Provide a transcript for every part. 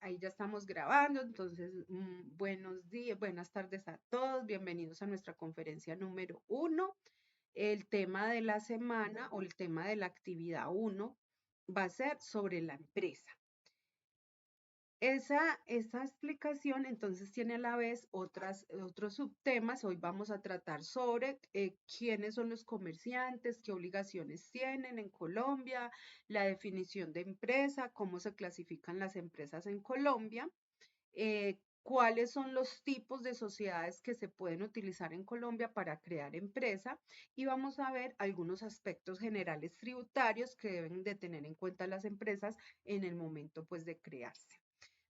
Ahí ya estamos grabando, entonces buenos días, buenas tardes a todos, bienvenidos a nuestra conferencia número 1. El tema de la semana o el tema de la actividad 1 va a ser sobre la empresa. Esa explicación entonces tiene a la vez otros subtemas. Hoy vamos a tratar sobre quiénes son los comerciantes, qué obligaciones tienen en Colombia, la definición de empresa, cómo se clasifican las empresas en Colombia, cuáles son los tipos de sociedades que se pueden utilizar en Colombia para crear empresa y vamos a ver algunos aspectos generales tributarios que deben de tener en cuenta las empresas en el momento pues de crearse.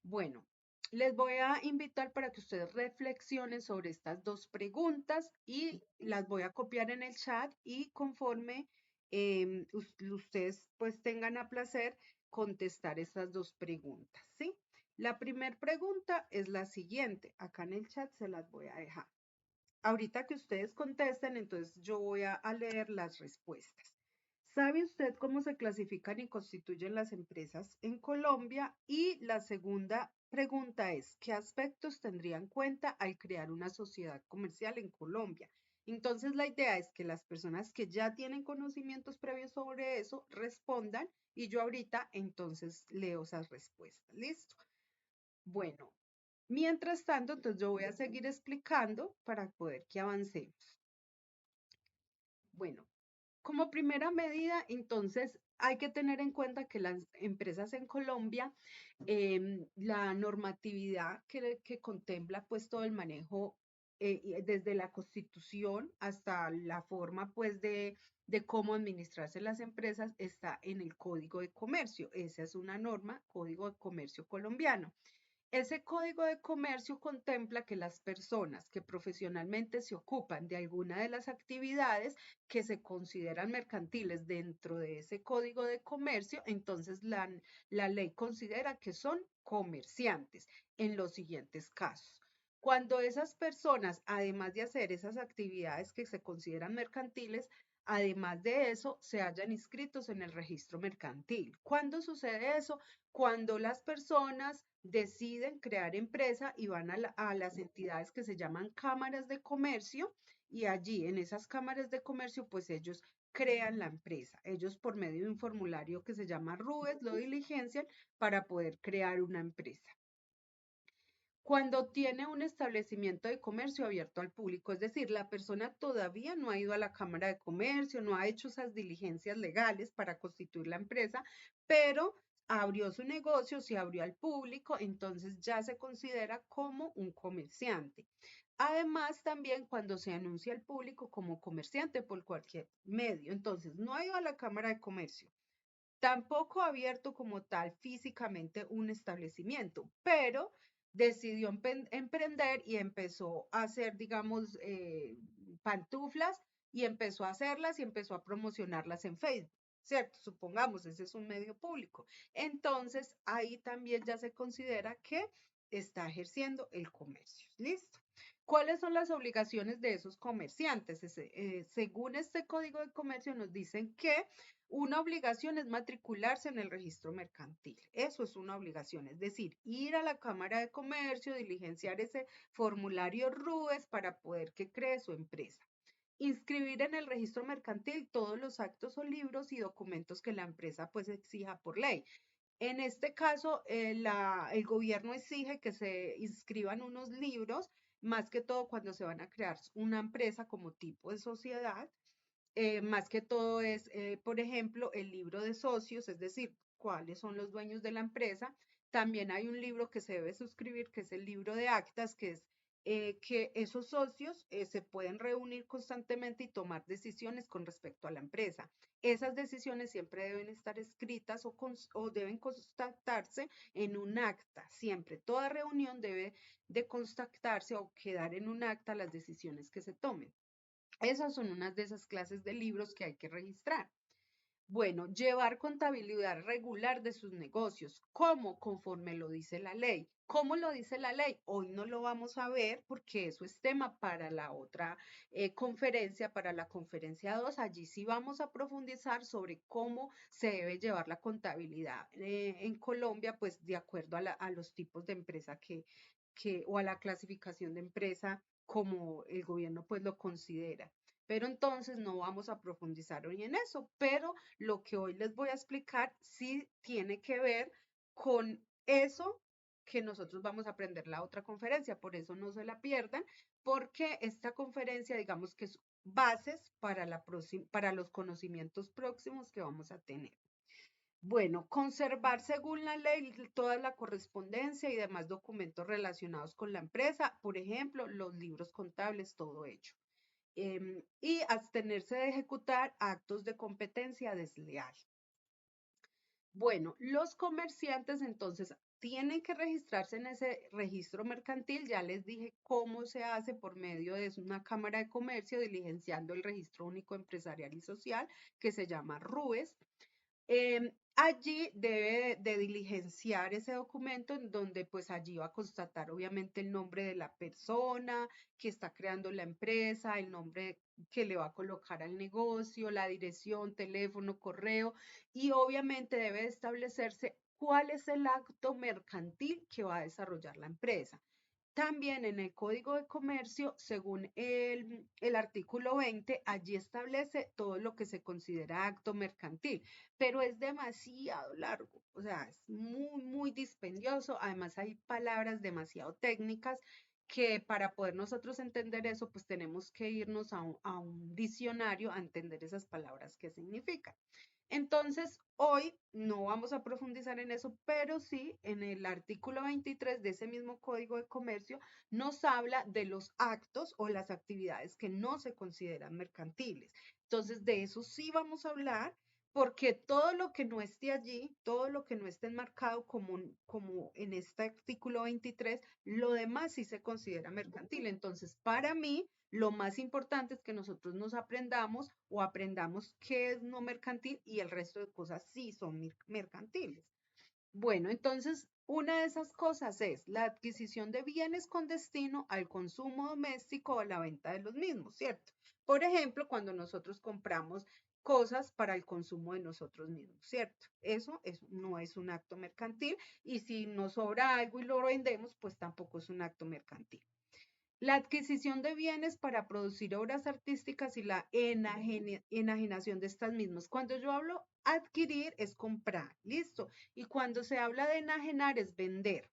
Bueno, les voy a invitar para que ustedes reflexionen sobre estas dos preguntas y las voy a copiar en el chat y conforme ustedes pues tengan a placer contestar estas dos preguntas, ¿sí? La primera pregunta es la siguiente. Acá en el chat se las voy a dejar. Ahorita que ustedes contesten, entonces yo voy a leer las respuestas. ¿Sabe usted cómo se clasifican y constituyen las empresas en Colombia? Y la segunda pregunta es, ¿qué aspectos tendría en cuenta al crear una sociedad comercial en Colombia? Entonces, la idea es que las personas que ya tienen conocimientos previos sobre eso respondan y yo ahorita entonces leo esas respuestas. ¿Listo? Bueno, mientras tanto, entonces yo voy a seguir explicando para poder que avancemos. Bueno, como primera medida, entonces hay que tener en cuenta que las empresas en Colombia, la normatividad que contempla pues todo el manejo desde la constitución hasta la forma pues de cómo administrarse las empresas está en el Código de Comercio. Esa es una norma, Código de Comercio colombiano. Ese código de comercio contempla que las personas que profesionalmente se ocupan de alguna de las actividades que se consideran mercantiles dentro de ese código de comercio, entonces la ley considera que son comerciantes en los siguientes casos. Cuando esas personas, además de hacer esas actividades que se consideran mercantiles, además de eso, se hayan inscritos en el registro mercantil. ¿Cuándo sucede eso? Cuando las personas deciden crear empresa y van a las entidades que se llaman cámaras de comercio y allí en esas cámaras de comercio pues ellos crean la empresa. Ellos por medio de un formulario que se llama RUES lo diligencian para poder crear una empresa. Cuando tiene un establecimiento de comercio abierto al público, es decir, la persona todavía no ha ido a la Cámara de Comercio, no ha hecho esas diligencias legales para constituir la empresa, pero abrió su negocio, se abrió al público, entonces ya se considera como un comerciante. Además, también cuando se anuncia al público como comerciante por cualquier medio, entonces no ha ido a la Cámara de Comercio, tampoco ha abierto como tal físicamente un establecimiento, pero decidió emprender y empezó a hacer, digamos, pantuflas y empezó a hacerlas y empezó a promocionarlas en Facebook. ¿Cierto? Supongamos, ese es un medio público. Entonces, ahí también ya se considera que está ejerciendo el comercio. ¿Listo? ¿Cuáles son las obligaciones de esos comerciantes? Según este Código de Comercio nos dicen que una obligación es matricularse en el registro mercantil. Eso es una obligación, es decir, ir a la Cámara de Comercio, diligenciar ese formulario RUES para poder que cree su empresa. Inscribir en el registro mercantil todos los actos o libros y documentos que la empresa pues exija por ley. En este caso, el gobierno exige que se inscriban unos libros, más que todo cuando se van a crear una empresa como tipo de sociedad, más que todo es, por ejemplo, el libro de socios, es decir, cuáles son los dueños de la empresa. También hay un libro que se debe suscribir, que es el libro de actas, que es que esos socios se pueden reunir constantemente y tomar decisiones con respecto a la empresa. Esas decisiones siempre deben estar escritas o deben constatarse en un acta. Siempre, toda reunión debe de constatarse o quedar en un acta las decisiones que se tomen. Esas son unas de esas clases de libros que hay que registrar. Bueno, llevar contabilidad regular de sus negocios. ¿Cómo? Conforme lo dice la ley. ¿Cómo lo dice la ley? Hoy no lo vamos a ver porque eso es tema para la otra conferencia, para la conferencia 2. Allí sí vamos a profundizar sobre cómo se debe llevar la contabilidad en Colombia, pues de acuerdo a los tipos de empresa o a la clasificación de empresa como el gobierno pues lo considera. Pero entonces no vamos a profundizar hoy en eso, pero lo que hoy les voy a explicar sí tiene que ver con eso que nosotros vamos a aprender la otra conferencia, por eso no se la pierdan, porque esta conferencia, digamos que es bases para, para los conocimientos próximos que vamos a tener. Bueno, conservar según la ley toda la correspondencia y demás documentos relacionados con la empresa, por ejemplo, los libros contables, todo hecho. Y abstenerse de ejecutar actos de competencia desleal. Bueno, los comerciantes entonces tienen que registrarse en ese registro mercantil. Ya les dije cómo se hace por medio de una cámara de comercio diligenciando el registro único empresarial y social que se llama RUES. Allí debe de diligenciar ese documento en donde pues allí va a constatar obviamente el nombre de la persona que está creando la empresa, el nombre que le va a colocar al negocio, la dirección, teléfono, correo y obviamente debe establecerse cuál es el acto mercantil que va a desarrollar la empresa. También en el Código de Comercio, según el artículo 20, allí establece todo lo que se considera acto mercantil, pero es demasiado largo, o sea, es muy, muy dispendioso. Además, hay palabras demasiado técnicas que para poder nosotros entender eso, pues tenemos que irnos a un diccionario a entender esas palabras qué significan. Entonces, hoy no vamos a profundizar en eso, pero sí en el artículo 23 de ese mismo Código de Comercio nos habla de los actos o las actividades que no se consideran mercantiles. Entonces, de eso sí vamos a hablar porque todo lo que no esté allí, todo lo que no esté enmarcado como en este artículo 23, lo demás sí se considera mercantil. Entonces, para mí, lo más importante es que nosotros nos aprendamos o aprendamos qué es no mercantil y el resto de cosas sí son mercantiles. Bueno, entonces, una de esas cosas es la adquisición de bienes con destino al consumo doméstico o a la venta de los mismos, ¿cierto? Por ejemplo, cuando nosotros compramos cosas para el consumo de nosotros mismos, ¿cierto? No es un acto mercantil y si nos sobra algo y lo vendemos, pues tampoco es un acto mercantil. La adquisición de bienes para producir obras artísticas y la enajenación de estas mismas. Cuando yo hablo adquirir es comprar, listo. Y cuando se habla de enajenar es vender.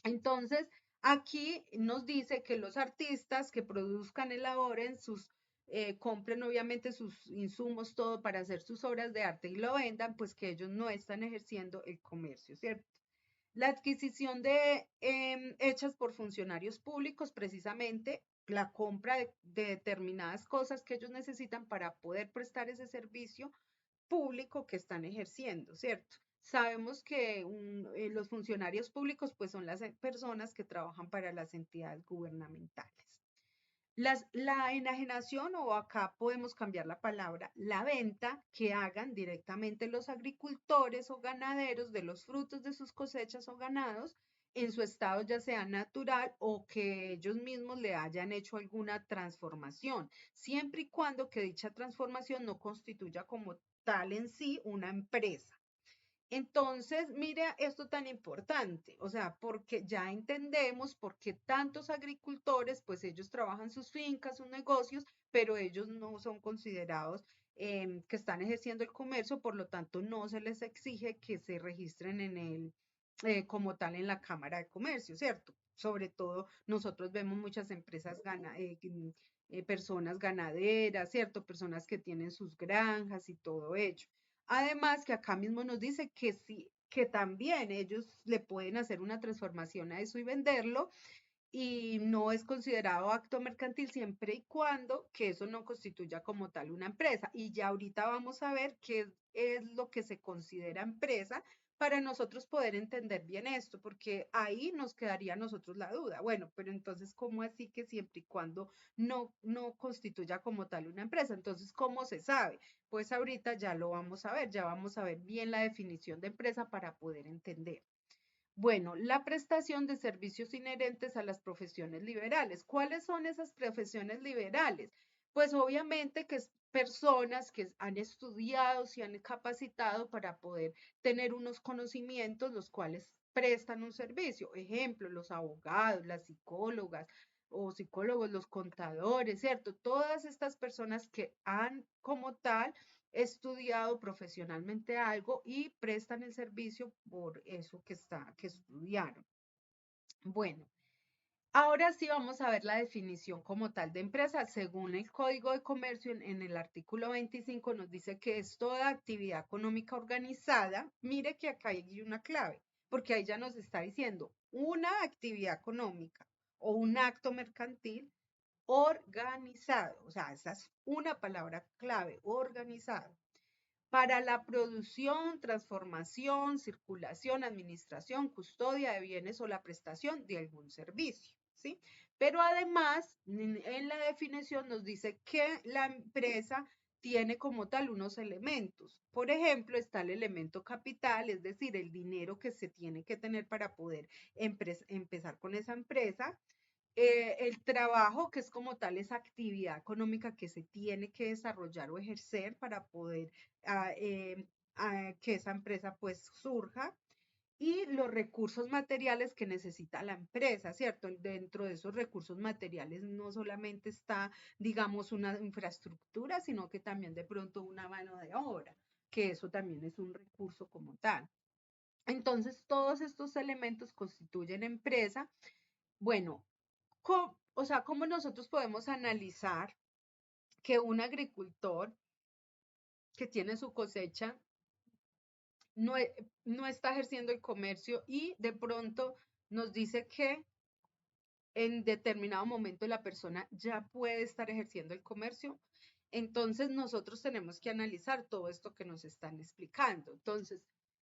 Entonces, aquí nos dice que los artistas que produzcan, elaboren compren obviamente sus insumos, todo para hacer sus obras de arte y lo vendan, pues que ellos no están ejerciendo el comercio, ¿cierto? La adquisición hechas por funcionarios públicos, precisamente la compra de determinadas cosas que ellos necesitan para poder prestar ese servicio público que están ejerciendo, ¿cierto? Sabemos que los funcionarios públicos pues son las personas que trabajan para las entidades gubernamentales. La enajenación, o acá podemos cambiar la palabra, la venta que hagan directamente los agricultores o ganaderos de los frutos de sus cosechas o ganados en su estado ya sea natural o que ellos mismos le hayan hecho alguna transformación, siempre y cuando que dicha transformación no constituya como tal en sí una empresa. Entonces, mire esto tan importante, o sea, porque ya entendemos por qué tantos agricultores, pues ellos trabajan sus fincas, sus negocios, pero ellos no son considerados que están ejerciendo el comercio, por lo tanto no se les exige que se registren como tal en la Cámara de Comercio, ¿cierto? Sobre todo nosotros vemos muchas empresas personas ganaderas, ¿cierto? Personas que tienen sus granjas y todo ello. Además, que acá mismo nos dice que sí, que también ellos le pueden hacer una transformación a eso y venderlo y no es considerado acto mercantil siempre y cuando que eso no constituya como tal una empresa. Y ya ahorita vamos a ver qué es lo que se considera empresa para nosotros poder entender bien esto, porque ahí nos quedaría a nosotros la duda. Bueno, pero entonces, ¿cómo así que siempre y cuando no constituya como tal una empresa? Entonces, ¿cómo se sabe? Pues ahorita ya lo vamos a ver, ya vamos a ver bien la definición de empresa para poder entender. Bueno, la prestación de servicios inherentes a las profesiones liberales. ¿Cuáles son esas profesiones liberales? Pues obviamente que es personas que han estudiado, se han capacitado para poder tener unos conocimientos los cuales prestan un servicio. Ejemplo, los abogados, las psicólogas o psicólogos, los contadores, ¿cierto? Todas estas personas que han como tal estudiado profesionalmente algo y prestan el servicio por eso que estudiaron. Bueno, ahora sí vamos a ver la definición como tal de empresa. Según el Código de Comercio, en el artículo 25 nos dice que es toda actividad económica organizada. Mire que acá hay una clave, porque ahí ya nos está diciendo una actividad económica o un acto mercantil organizado. O sea, esa es una palabra clave, organizado para la producción, transformación, circulación, administración, custodia de bienes o la prestación de algún servicio, ¿sí? Pero además, en la definición nos dice que la empresa tiene como tal unos elementos. Por ejemplo, está el elemento capital, es decir, el dinero que se tiene que tener para poder empezar con esa empresa. El trabajo, que es como tal esa actividad económica que se tiene que desarrollar o ejercer para poder que esa empresa pues surja, y los recursos materiales que necesita la empresa, ¿cierto? Dentro de esos recursos materiales no solamente está, digamos, una infraestructura, sino que también de pronto una mano de obra, que eso también es un recurso como tal. Entonces, todos estos elementos constituyen empresa. Bueno, o sea, ¿cómo nosotros podemos analizar que un agricultor que tiene su cosecha no, no está ejerciendo el comercio y de pronto nos dice que en determinado momento la persona ya puede estar ejerciendo el comercio? Entonces nosotros tenemos que analizar todo esto que nos están explicando. Entonces,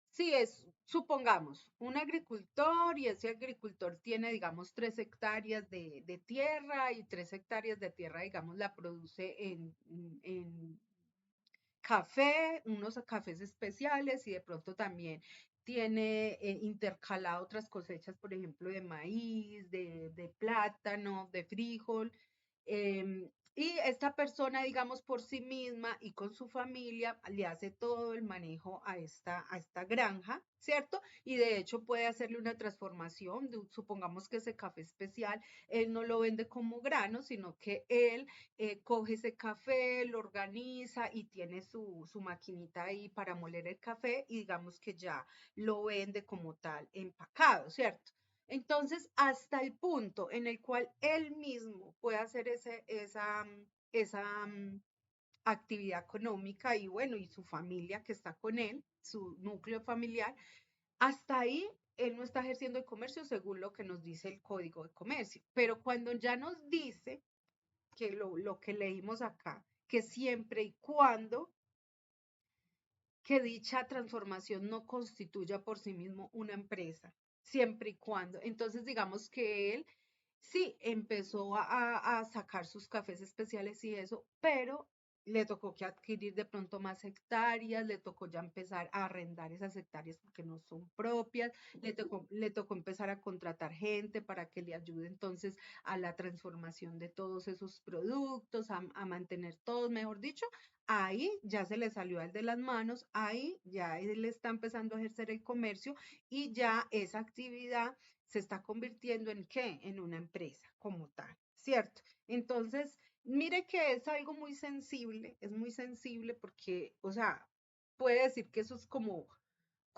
si es, supongamos, un agricultor y ese agricultor tiene, digamos, 3 hectáreas de tierra y 3 hectáreas de tierra, digamos, la produce en café, unos cafés especiales y de pronto también tiene intercalado otras cosechas, por ejemplo, de maíz, de plátano, de frijol. Y esta persona, digamos, por sí misma y con su familia, le hace todo el manejo a esta granja, ¿cierto? Y de hecho puede hacerle una transformación. Supongamos que ese café especial, él no lo vende como grano, sino que él coge ese café, lo organiza y tiene su maquinita ahí para moler el café y digamos que ya lo vende como tal empacado, ¿cierto? Entonces, hasta el punto en el cual él mismo puede hacer esa actividad económica y bueno, y su familia que está con él, su núcleo familiar, hasta ahí él no está ejerciendo el comercio según lo que nos dice el Código de Comercio. Pero cuando ya nos dice que lo que leímos acá, que siempre y cuando que dicha transformación no constituya por sí mismo una empresa, siempre y cuando. Entonces, digamos que él sí empezó a sacar sus cafés especiales y eso, pero le tocó que adquirir de pronto más hectáreas, le tocó ya empezar a arrendar esas hectáreas porque no son propias, le tocó empezar a contratar gente para que le ayude entonces a la transformación de todos esos productos, a mantener todos, mejor dicho, ahí ya se le salió al de las manos, ahí ya él está empezando a ejercer el comercio y ya esa actividad se está convirtiendo en qué? En una empresa como tal, ¿cierto? Entonces, mire que es algo muy sensible, es muy sensible porque, o sea, puede decir que eso es como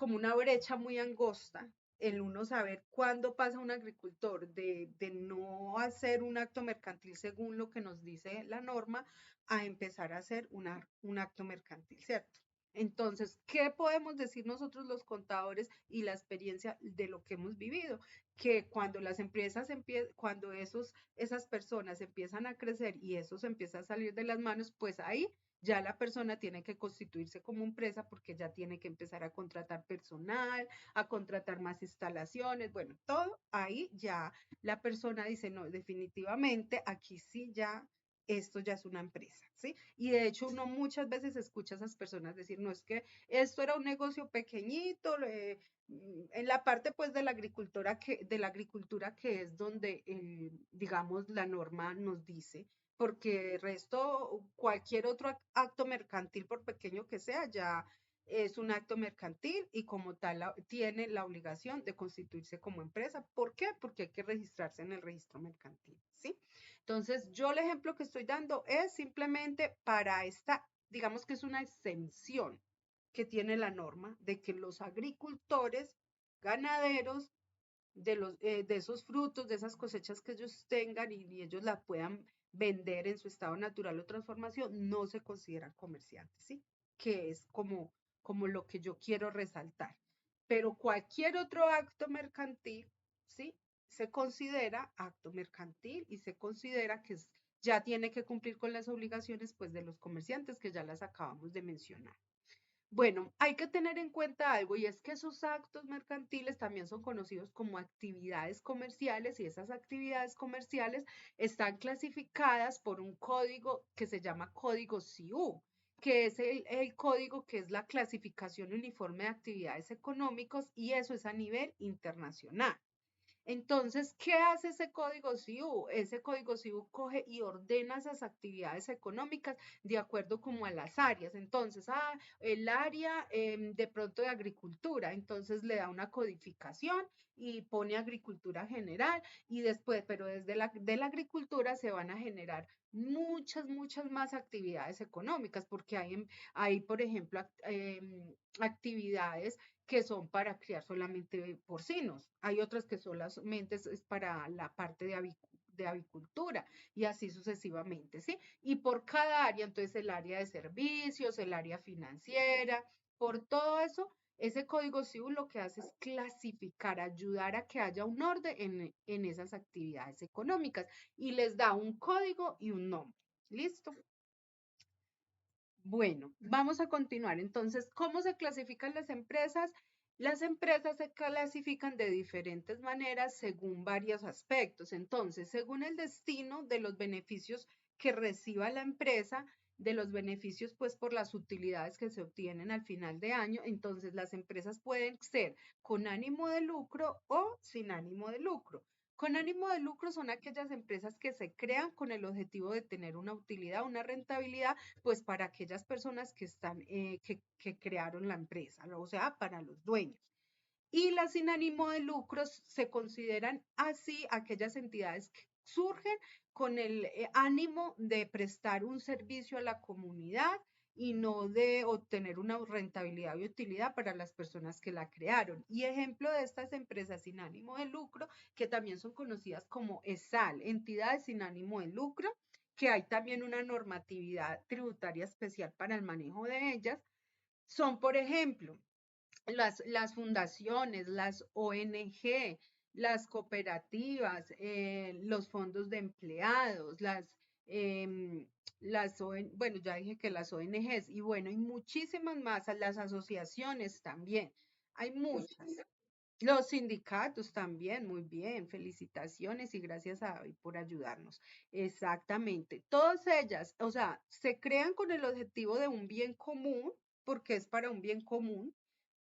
una brecha muy angosta, el uno saber cuándo pasa un agricultor de no hacer un acto mercantil según lo que nos dice la norma a empezar a hacer un acto mercantil, ¿cierto? Entonces, ¿qué podemos decir nosotros los contadores y la experiencia de lo que hemos vivido? Que cuando las empresas cuando esas personas empiezan a crecer y eso se empieza a salir de las manos, pues ahí Ya la persona tiene que constituirse como empresa porque ya tiene que empezar a contratar personal, a contratar más instalaciones, bueno, todo ahí ya la persona dice, no, definitivamente aquí sí ya, esto ya es una empresa, ¿sí? Y de hecho uno muchas veces escucha a esas personas decir, no, es que esto era un negocio pequeñito, en la parte pues de la agricultura que es donde, digamos, la norma nos dice, porque el resto, cualquier otro acto mercantil, por pequeño que sea, ya es un acto mercantil y como tal tiene la obligación de constituirse como empresa. ¿Por qué? Porque hay que registrarse en el registro mercantil, ¿sí? Entonces, yo el ejemplo que estoy dando es simplemente para esta, digamos que es una exención que tiene la norma de que los agricultores, ganaderos, de esos frutos, de esas cosechas que ellos tengan y ellos la puedan vender en su estado natural o transformación, no se consideran comerciantes, ¿sí? Que es como lo que yo quiero resaltar. Pero cualquier otro acto mercantil, ¿sí? Se considera acto mercantil y se considera que ya tiene que cumplir con las obligaciones pues de los comerciantes que ya las acabamos de mencionar. Bueno, hay que tener en cuenta algo y es que esos actos mercantiles también son conocidos como actividades comerciales y esas actividades comerciales están clasificadas por un código que se llama código CIU, que es el código que es la clasificación uniforme de actividades económicas y eso es a nivel internacional. Entonces, ¿qué hace ese código CIU? Ese código CIU coge y ordena esas actividades económicas de acuerdo como a las áreas. Entonces, el área de pronto de agricultura, entonces le da una codificación y pone agricultura general y después, pero desde de la agricultura se van a generar muchas más actividades económicas, porque hay por ejemplo, actividades que son para criar solamente porcinos. Hay otras que solamente es para la parte de avicultura y así sucesivamente, ¿sí? Y por cada área, entonces el área de servicios, el área financiera, por todo eso, ese código civil lo que hace es clasificar, ayudar a que haya un orden en esas actividades económicas y les da un código y un nombre. ¿Listo? Bueno, vamos a continuar. Entonces, ¿cómo se clasifican las empresas? Las empresas se clasifican de diferentes maneras según varios aspectos. Entonces, según el destino de los beneficios que reciba la empresa, de los beneficios pues por las utilidades que se obtienen al final de año, entonces las empresas pueden ser con ánimo de lucro o sin ánimo de lucro. Con ánimo de lucro son aquellas empresas que se crean con el objetivo de tener una utilidad, una rentabilidad pues para aquellas personas que están, que crearon la empresa, ¿no? O sea, para los dueños. Y las sin ánimo de lucros se consideran así aquellas entidades que surgen con el ánimo de prestar un servicio a la comunidad y no de obtener una rentabilidad y utilidad para las personas que la crearon. Y ejemplo de estas empresas sin ánimo de lucro, que también son conocidas como ESAL, entidades sin ánimo de lucro, que hay también una normatividad tributaria especial para el manejo de ellas, son, por ejemplo, las fundaciones, las ONG, las cooperativas, los fondos de empleados, bueno, ya dije que las ONGs, y bueno, hay muchísimas más, las asociaciones también, hay muchas. Los sindicatos también, muy bien, felicitaciones y gracias a hoy por ayudarnos. Exactamente, todas ellas, o sea, se crean con el objetivo de un bien común, porque es para un bien común,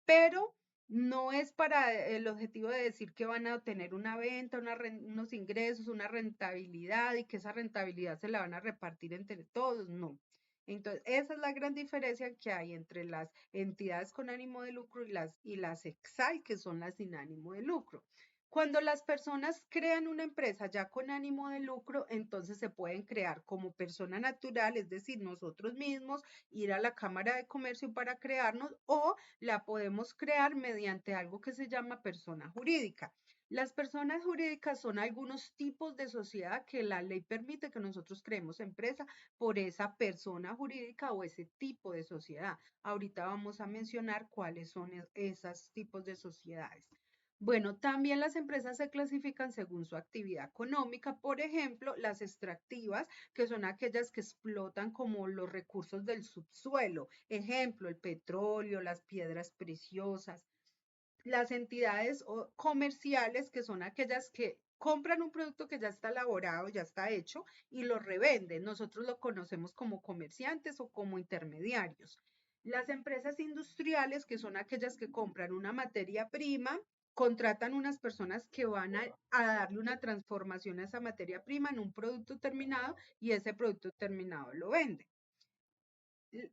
pero no es para el objetivo de decir que van a obtener una venta, unos ingresos, una rentabilidad y que esa rentabilidad se la van a repartir entre todos, no. Entonces, esa es la gran diferencia que hay entre las entidades con ánimo de lucro y las EXAI, que son las sin ánimo de lucro. Cuando las personas crean una empresa ya con ánimo de lucro, entonces se pueden crear como persona natural, es decir, nosotros mismos, ir a la Cámara de Comercio para crearnos o la podemos crear mediante algo que se llama persona jurídica. Las personas jurídicas son algunos tipos de sociedad que la ley permite que nosotros creemos empresa por esa persona jurídica o ese tipo de sociedad. Ahorita vamos a mencionar cuáles son esos tipos de sociedades. Bueno, también las empresas se clasifican según su actividad económica. Por ejemplo, las extractivas, que son aquellas que explotan como los recursos del subsuelo. Ejemplo, el petróleo, las piedras preciosas. Las entidades comerciales, que son aquellas que compran un producto que ya está elaborado, ya está hecho, y lo revenden. Nosotros lo conocemos como comerciantes o como intermediarios. Las empresas industriales, que son aquellas que compran una materia prima, contratan unas personas que van a darle una transformación a esa materia prima en un producto terminado y ese producto terminado lo venden.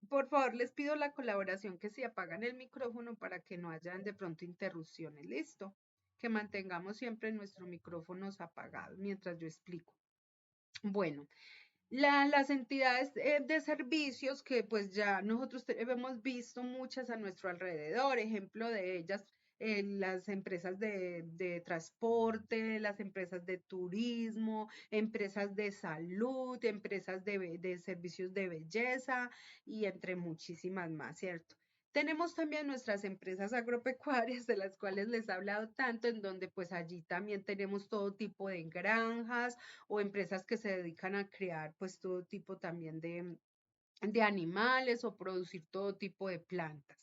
Por favor, les pido la colaboración que si apagan el micrófono para que no hayan de pronto interrupciones. Listo. Que mantengamos siempre nuestros micrófonos apagados mientras yo explico. Bueno, las entidades de servicios que pues ya nosotros hemos visto muchas a nuestro alrededor, ejemplo de ellas, las empresas de transporte, las empresas de turismo, empresas de salud, empresas de servicios de belleza y entre muchísimas más, ¿cierto? Tenemos también nuestras empresas agropecuarias de las cuales les he hablado tanto, en donde pues allí también tenemos todo tipo de granjas, o empresas que se dedican a crear pues todo tipo también de animales o producir todo tipo de plantas.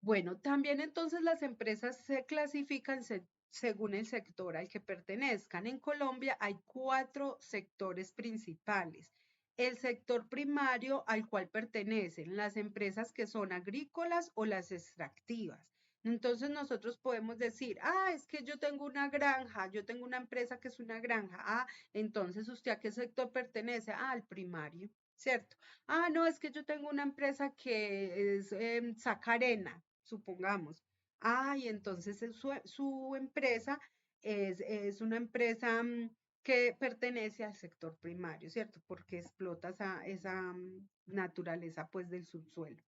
Bueno, también entonces las empresas se clasifican según el sector al que pertenezcan. En Colombia hay cuatro sectores principales. El sector primario al cual pertenecen las empresas que son agrícolas o las extractivas. Entonces nosotros podemos decir, ah, es que yo tengo una granja, yo tengo una empresa que es una granja. Ah, entonces usted a qué sector pertenece? Ah, al primario, ¿cierto? Ah, no, es que yo tengo una empresa que es saca arena, supongamos. Ah, y entonces su empresa es una empresa que pertenece al sector primario, ¿cierto? Porque explota esa naturaleza pues del subsuelo.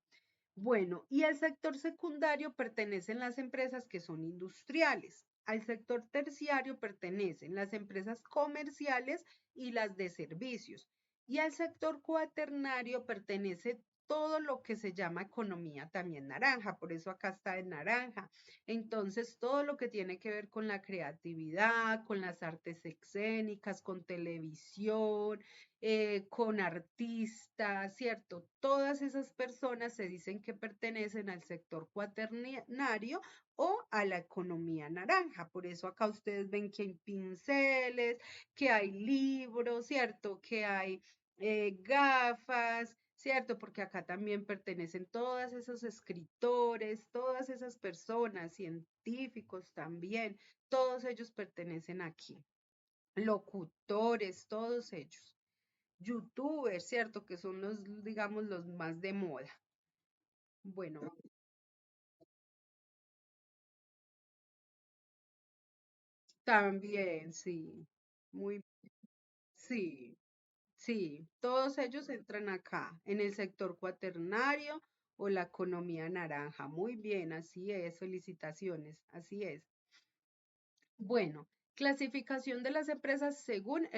Bueno, y al sector secundario pertenecen las empresas que son industriales. Al sector terciario pertenecen las empresas comerciales y las de servicios. Y al sector cuaternario pertenece todo lo que se llama economía también naranja, por eso acá está en naranja. Entonces, todo lo que tiene que ver con la creatividad, con las artes escénicas, con televisión, con artistas, ¿cierto? Todas esas personas se dicen que pertenecen al sector cuaternario o a la economía naranja. Por eso acá ustedes ven que hay pinceles, que hay libros, ¿cierto? Que hay gafas, ¿cierto? Porque acá también pertenecen todos esos escritores, todas esas personas, científicos también, todos ellos pertenecen aquí. Locutores, todos ellos. YouTubers, ¿cierto? Que son los, digamos, los más de moda. Bueno, también, sí. Muy, sí, sí. Todos ellos entran acá, en el sector cuaternario o la economía naranja. Muy bien, así es. Felicitaciones, así es. Bueno, clasificación de las empresas según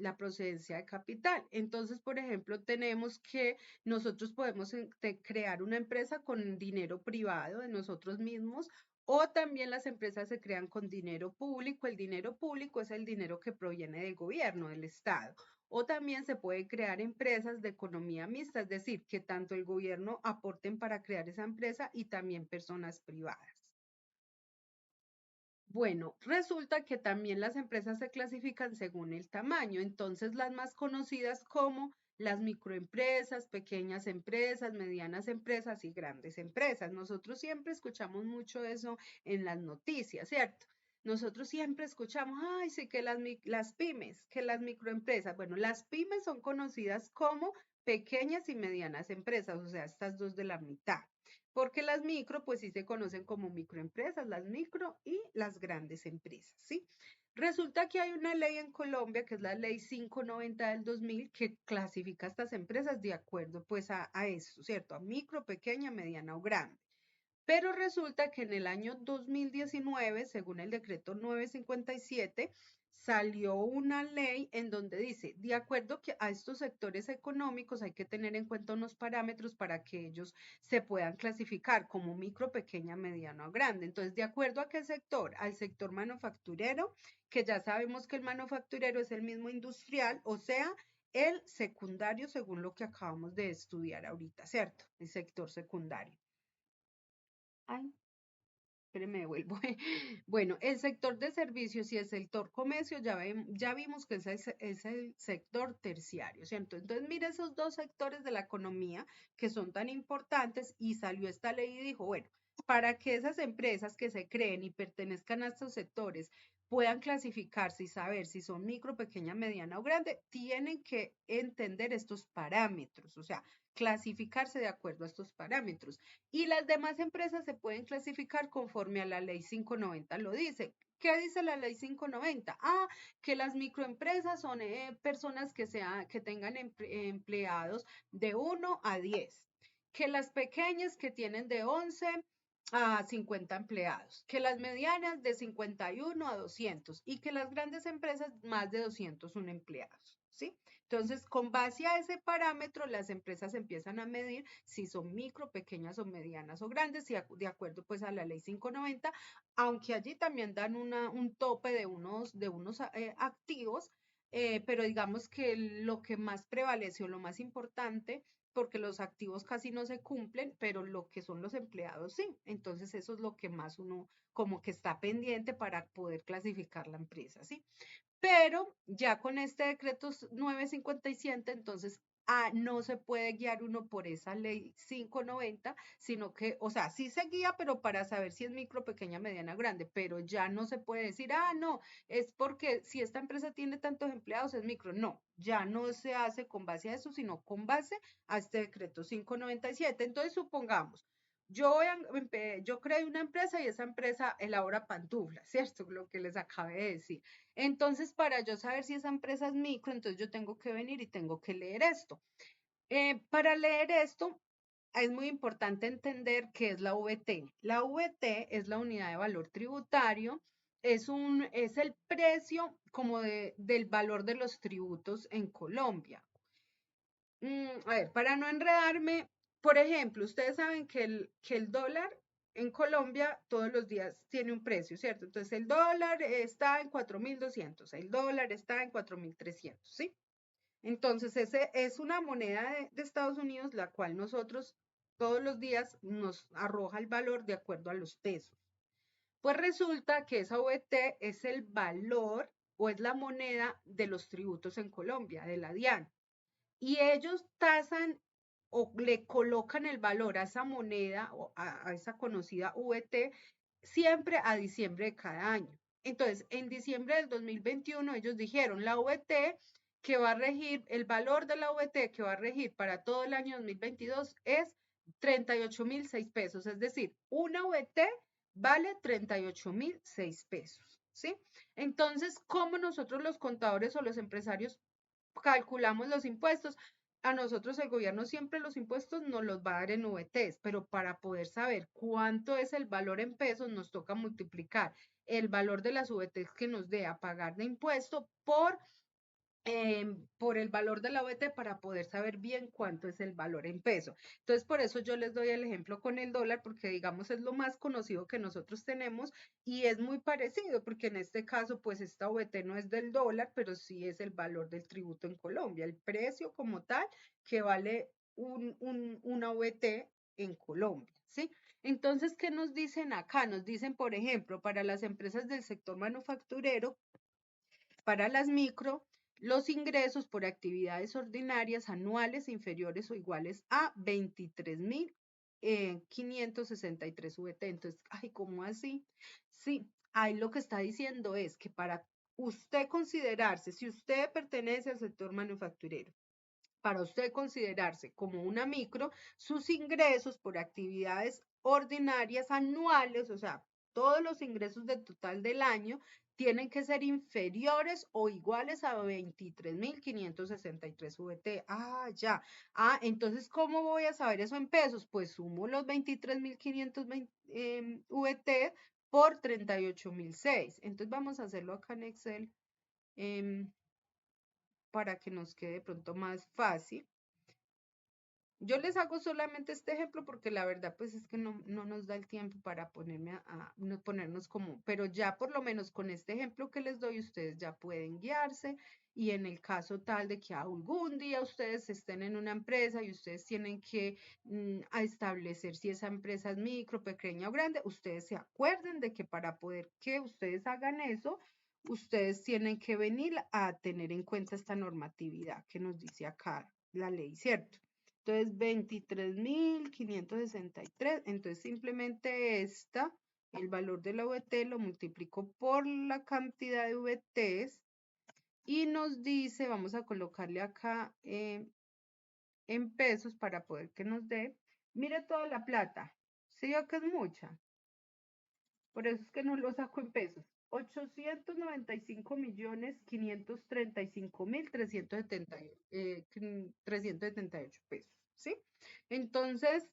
la procedencia de capital. Entonces, por ejemplo, tenemos que nosotros podemos crear una empresa con dinero privado de nosotros mismos o también las empresas se crean con dinero público. El dinero público es el dinero que proviene del gobierno, del Estado. O también se puede crear empresas de economía mixta, es decir, que tanto el gobierno aporten para crear esa empresa y también personas privadas. Bueno, resulta que también las empresas se clasifican según el tamaño, entonces las más conocidas como las microempresas, pequeñas empresas, medianas empresas y grandes empresas. Nosotros siempre escuchamos mucho eso en las noticias, ¿cierto? Nosotros siempre escuchamos, ay, sí, que las pymes, que las microempresas. Bueno, las pymes son conocidas como pequeñas y medianas empresas, o sea, estas dos de la mitad. Porque las micro, pues sí se conocen como microempresas, las micro y las grandes empresas, ¿sí? Resulta que hay una ley en Colombia, que es la ley 590 del 2000, que clasifica a estas empresas de acuerdo pues a eso, ¿cierto? A micro, pequeña, mediana o grande. Pero resulta que en el año 2019, según el decreto 957, salió una ley en donde dice, de acuerdo que a estos sectores económicos hay que tener en cuenta unos parámetros para que ellos se puedan clasificar como micro, pequeña, mediano o grande. Entonces, de acuerdo a qué sector, al sector manufacturero, que ya sabemos que el manufacturero es el mismo industrial, o sea, el secundario, según lo que acabamos de estudiar ahorita, ¿cierto? El sector secundario. Ay, me devuelvo. Bueno, el sector de servicios y el sector comercio ya vimos que es el sector terciario, ¿cierto? Entonces, mire esos dos sectores de la economía que son tan importantes y salió esta ley y dijo, bueno, para que esas empresas que se creen y pertenezcan a estos sectores puedan clasificarse y saber si son micro, pequeña, mediana o grande, tienen que entender estos parámetros, o sea, clasificarse de acuerdo a estos parámetros. Y las demás empresas se pueden clasificar conforme a la ley 590 lo dice. ¿Qué dice la ley 590? Ah, que las microempresas son personas que tengan empleados de 1 a 10, que las pequeñas que tienen de 11 a 50 empleados, que las medianas de 51 a 200 y que las grandes empresas más de 201 empleados, ¿sí? Entonces, con base a ese parámetro, las empresas empiezan a medir si son micro, pequeñas o medianas o grandes, y de acuerdo pues a la ley 590, aunque allí también dan un tope de unos activos, pero digamos que lo que más prevaleció, lo más importante, porque los activos casi no se cumplen, pero lo que son los empleados sí. Entonces eso es lo que más uno como que está pendiente para poder clasificar la empresa, ¿sí? Pero ya con este decreto 957, entonces no se puede guiar uno por esa ley 590, sino que, o sea, sí se guía, pero para saber si es micro, pequeña, mediana, grande, pero ya no se puede decir, no, es porque si esta empresa tiene tantos empleados es micro. No, ya no se hace con base a eso, sino con base a este decreto 597. Entonces, supongamos, yo creé una empresa y esa empresa elabora pantuflas, ¿cierto? Lo que les acabé de decir. Entonces, para yo saber si esa empresa es micro, entonces yo tengo que venir y tengo que leer esto. Para leer esto, es muy importante entender qué es la VT. La VT es la unidad de valor tributario, es el precio como del valor de los tributos en Colombia. A ver, para no enredarme, por ejemplo, ustedes saben que el dólar en Colombia todos los días tiene un precio, ¿cierto? Entonces el dólar está en 4.200, el dólar está en 4.300, ¿sí? Entonces ese es una moneda de Estados Unidos, la cual nosotros todos los días nos arroja el valor de acuerdo a los pesos. Pues resulta que esa OVT es el valor o es la moneda de los tributos en Colombia, de la DIAN, y ellos tasan o le colocan el valor a esa moneda o a esa conocida VT siempre a diciembre de cada año. Entonces, en diciembre del 2021 ellos dijeron la VT que va a regir, el valor de la VT que va a regir para todo el año 2022 es 38.006 pesos, es decir, una VT vale 38.006 pesos, ¿sí? Entonces, ¿cómo nosotros los contadores o los empresarios calculamos los impuestos? A nosotros el gobierno siempre los impuestos nos los va a dar en VTs, pero para poder saber cuánto es el valor en pesos nos toca multiplicar el valor de las VTs que nos dé a pagar de impuesto por el valor de la OVT para poder saber bien cuánto es el valor en peso. Entonces, por eso yo les doy el ejemplo con el dólar, porque digamos es lo más conocido que nosotros tenemos y es muy parecido, porque en este caso, pues esta OVT no es del dólar, pero sí es el valor del tributo en Colombia, el precio como tal que vale una OVT en Colombia, ¿sí? Entonces, ¿qué nos dicen acá? Nos dicen, por ejemplo, para las empresas del sector manufacturero, para las micro, los ingresos por actividades ordinarias anuales inferiores o iguales a 23.563 VT. Entonces, ay, ¿cómo así? Sí, ahí lo que está diciendo es que para usted considerarse, si usted pertenece al sector manufacturero, para usted considerarse como una micro, sus ingresos por actividades ordinarias anuales, o sea, todos los ingresos del total del año tienen que ser inferiores o iguales a 23.563 VT. Ah, ya. Ah, entonces, ¿cómo voy a saber eso en pesos? Pues sumo los 23.520 VT por 38.006. Entonces, vamos a hacerlo acá en Excel em, para que nos quede de pronto más fácil. Yo les hago solamente este ejemplo porque la verdad pues es que no nos da el tiempo para no ponernos como, pero ya por lo menos con este ejemplo que les doy ustedes ya pueden guiarse y en el caso tal de que algún día ustedes estén en una empresa y ustedes tienen que a establecer si esa empresa es micro, pequeña o grande, ustedes se acuerden de que para poder que ustedes hagan eso, ustedes tienen que venir a tener en cuenta esta normatividad que nos dice acá la ley, ¿cierto? Entonces, 23.563. Entonces, simplemente el valor de la VT lo multiplico por la cantidad de VTs y nos dice, vamos a colocarle acá en pesos para poder que nos dé. Mire toda la plata. ¿Sí o que es mucha? Por eso es que no lo saco en pesos. 895.535.378 pesos, ¿sí? Entonces,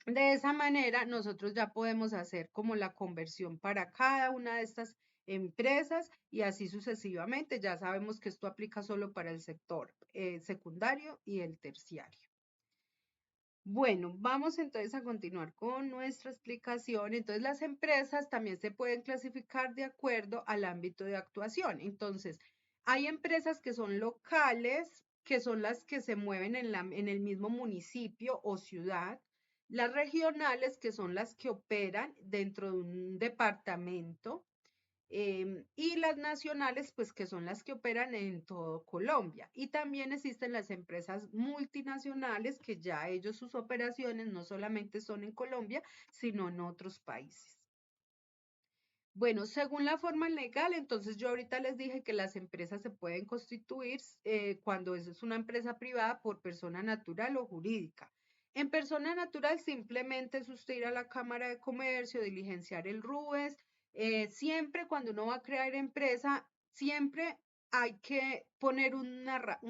de esa manera, nosotros ya podemos hacer como la conversión para cada una de estas empresas y así sucesivamente. Ya sabemos que esto aplica solo para el sector secundario y el terciario. Bueno, vamos entonces a continuar con nuestra explicación. Entonces, las empresas también se pueden clasificar de acuerdo al ámbito de actuación. Entonces, hay empresas que son locales, que son las que se mueven en el mismo municipio o ciudad. Las regionales, que son las que operan dentro de un departamento. Y las nacionales, pues que son las que operan en todo Colombia. Y también existen las empresas multinacionales que ya ellos sus operaciones no solamente son en Colombia, sino en otros países. Bueno, según la forma legal, entonces yo ahorita les dije que las empresas se pueden constituir cuando es una empresa privada por persona natural o jurídica. En persona natural simplemente es usted ir a la Cámara de Comercio, diligenciar el RUES. Siempre cuando uno va a crear empresa, siempre hay que poner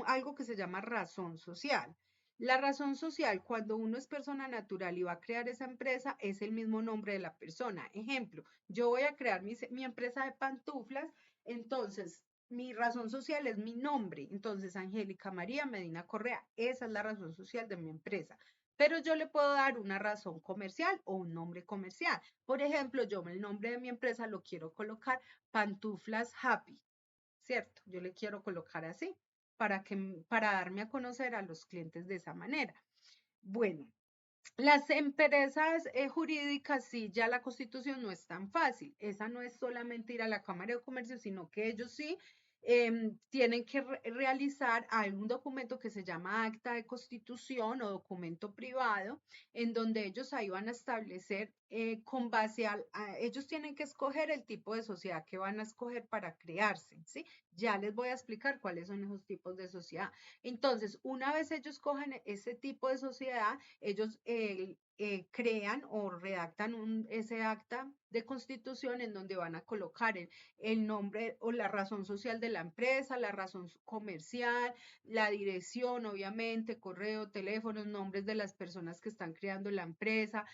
algo que se llama razón social. La razón social, cuando uno es persona natural y va a crear esa empresa, es el mismo nombre de la persona. Ejemplo, yo voy a crear mi empresa de pantuflas, entonces mi razón social es mi nombre. Entonces, Angélica María Medina Correa, esa es la razón social de mi empresa. Pero yo le puedo dar una razón comercial o un nombre comercial. Por ejemplo, yo el nombre de mi empresa lo quiero colocar Pantuflas Happy, ¿cierto? Yo le quiero colocar así para darme a conocer a los clientes de esa manera. Bueno, las empresas jurídicas, sí, ya la constitución no es tan fácil. Esa no es solamente ir a la Cámara de Comercio, sino que ellos sí tienen que realizar algún documento que se llama acta de constitución o documento privado, en donde ellos ahí van a establecer con base ellos tienen que escoger el tipo de sociedad que van a escoger para crearse, ¿sí? Ya les voy a explicar cuáles son esos tipos de sociedad. Entonces, una vez ellos cogen ese tipo de sociedad, ellos crean o redactan ese acta de constitución en donde van a colocar el nombre o la razón social de la empresa, la razón comercial, la dirección, obviamente, correo, teléfonos, nombres de las personas que están creando la empresa,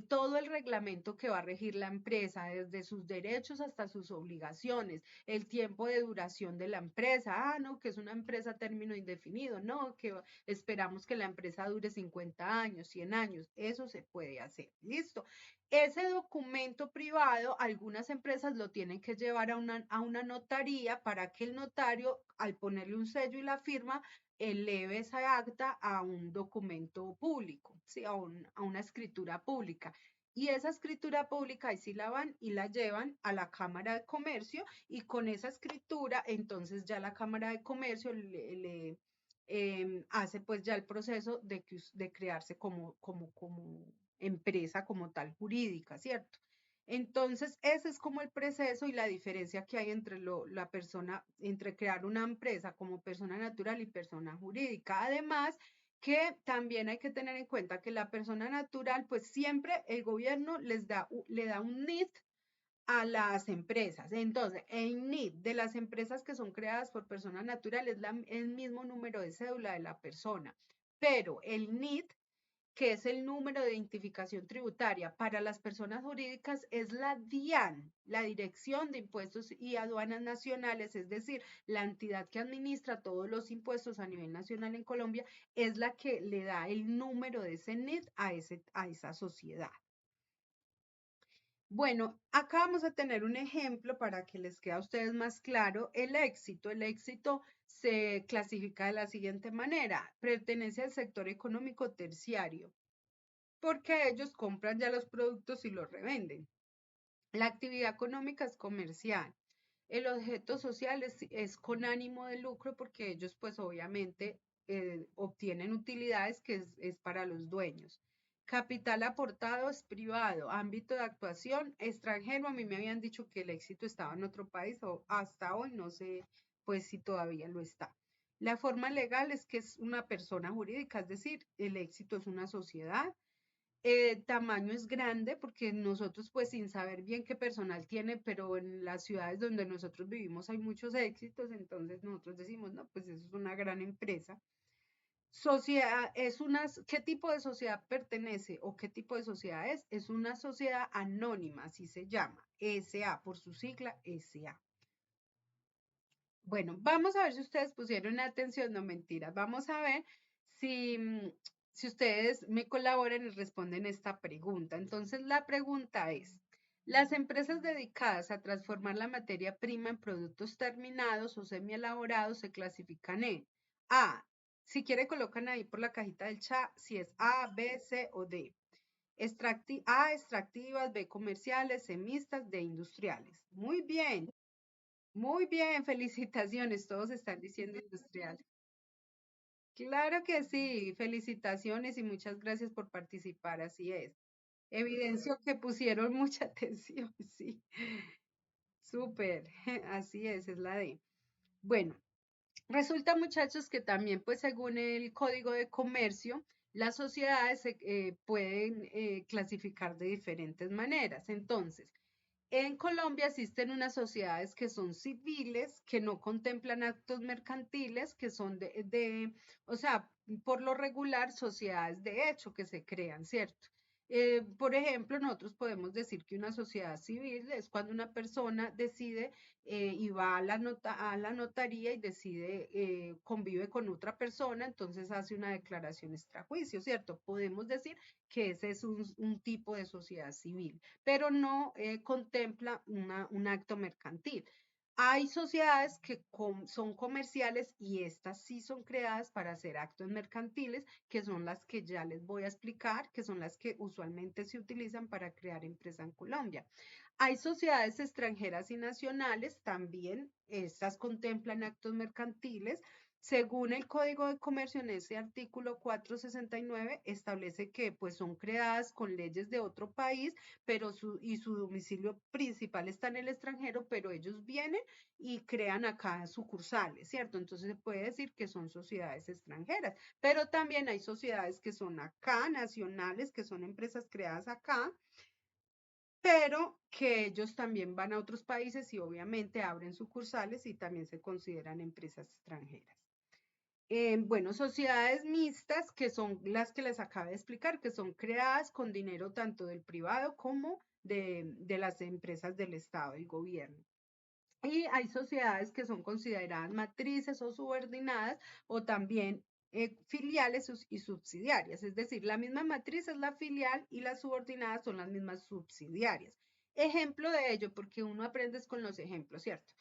todo el reglamento que va a regir la empresa, desde sus derechos hasta sus obligaciones, el tiempo de duración de la empresa. Ah, no, que es una empresa a término indefinido, no, que esperamos que la empresa dure 50 años, 100 años, eso se puede hacer. Listo. Ese documento privado, algunas empresas lo tienen que llevar a una notaría para que el notario, al ponerle un sello y la firma, eleve esa acta a un documento público, ¿sí? a una escritura pública. Y esa escritura pública, ahí sí la van y la llevan a la Cámara de Comercio y con esa escritura, entonces ya la Cámara de Comercio le hace pues ya el proceso de crearse como empresa como tal jurídica, ¿cierto? Entonces, ese es como el proceso y la diferencia que hay entre la persona, entre crear una empresa como persona natural y persona jurídica. Además, que también hay que tener en cuenta que la persona natural, pues siempre el gobierno le da un NIT a las empresas. Entonces, el NID de las empresas que son creadas por personas naturales es el mismo número de cédula de la persona, pero el NID, que es el número de identificación tributaria para las personas jurídicas, es la DIAN, la Dirección de Impuestos y Aduanas Nacionales, es decir, la entidad que administra todos los impuestos a nivel nacional en Colombia, es la que le da el número de ese NID a esa sociedad. Bueno, acá vamos a tener un ejemplo para que les quede a ustedes más claro el éxito. El éxito se clasifica de la siguiente manera. Pertenece al sector económico terciario, porque ellos compran ya los productos y los revenden. La actividad económica es comercial. El objeto social es con ánimo de lucro porque ellos pues obviamente obtienen utilidades que es para los dueños. Capital aportado es privado, ámbito de actuación extranjero. A mí me habían dicho que el éxito estaba en otro país o hasta hoy no sé pues si todavía lo está. La forma legal es que es una persona jurídica, es decir, el éxito es una sociedad. Tamaño es grande porque nosotros pues sin saber bien qué personal tiene, pero en las ciudades donde nosotros vivimos hay muchos éxitos, entonces nosotros decimos, no, pues eso es una gran empresa. Sociedad es una, ¿qué tipo de sociedad pertenece o qué tipo de sociedad es? Es una sociedad anónima, así se llama, SA, por su sigla SA. Bueno, vamos a ver si ustedes pusieron atención, no mentiras. Vamos a ver si, si ustedes me colaboran y responden esta pregunta. Entonces, la pregunta es, las empresas dedicadas a transformar la materia prima en productos terminados o semielaborados se clasifican en A. Si quiere, colocan ahí por la cajita del chat si es A, B, C o D. A, extractivas, B, comerciales, C, mixtas, D, industriales. Muy bien, felicitaciones, todos están diciendo industrial. Claro que sí, felicitaciones y muchas gracias por participar, así es. Evidencio que pusieron mucha atención, sí. Súper, así es la D. Bueno, resulta muchachos que también pues según el Código de Comercio, las sociedades se pueden clasificar de diferentes maneras. Entonces, en Colombia existen unas sociedades que son civiles, que no contemplan actos mercantiles, que son o sea, por lo regular, sociedades de hecho que se crean, ¿cierto? Por ejemplo, nosotros podemos decir que una sociedad civil es cuando una persona decide y va a a la notaría y decide, convive con otra persona, entonces hace una declaración extrajuicio, ¿cierto? Podemos decir que ese es un tipo de sociedad civil, pero no contempla un acto mercantil. Hay sociedades que son comerciales y estas sí son creadas para hacer actos mercantiles, que son las que ya les voy a explicar, que son las que usualmente se utilizan para crear empresa en Colombia. Hay sociedades extranjeras y nacionales, también estas contemplan actos mercantiles. Según el Código de Comercio, en ese artículo 469, establece que pues son creadas con leyes de otro país, pero su domicilio principal está en el extranjero, pero ellos vienen y crean acá sucursales, ¿cierto? Entonces se puede decir que son sociedades extranjeras, pero también hay sociedades que son acá, nacionales, que son empresas creadas acá, pero que ellos también van a otros países y obviamente abren sucursales y también se consideran empresas extranjeras. Bueno, sociedades mixtas, que son las que les acabo de explicar, que son creadas con dinero tanto del privado como de las empresas del Estado y gobierno. Y hay sociedades que son consideradas matrices o subordinadas o también filiales y subsidiarias. Es decir, la misma matriz es la filial y las subordinadas son las mismas subsidiarias. Ejemplo de ello, porque uno aprende con los ejemplos, ¿cierto?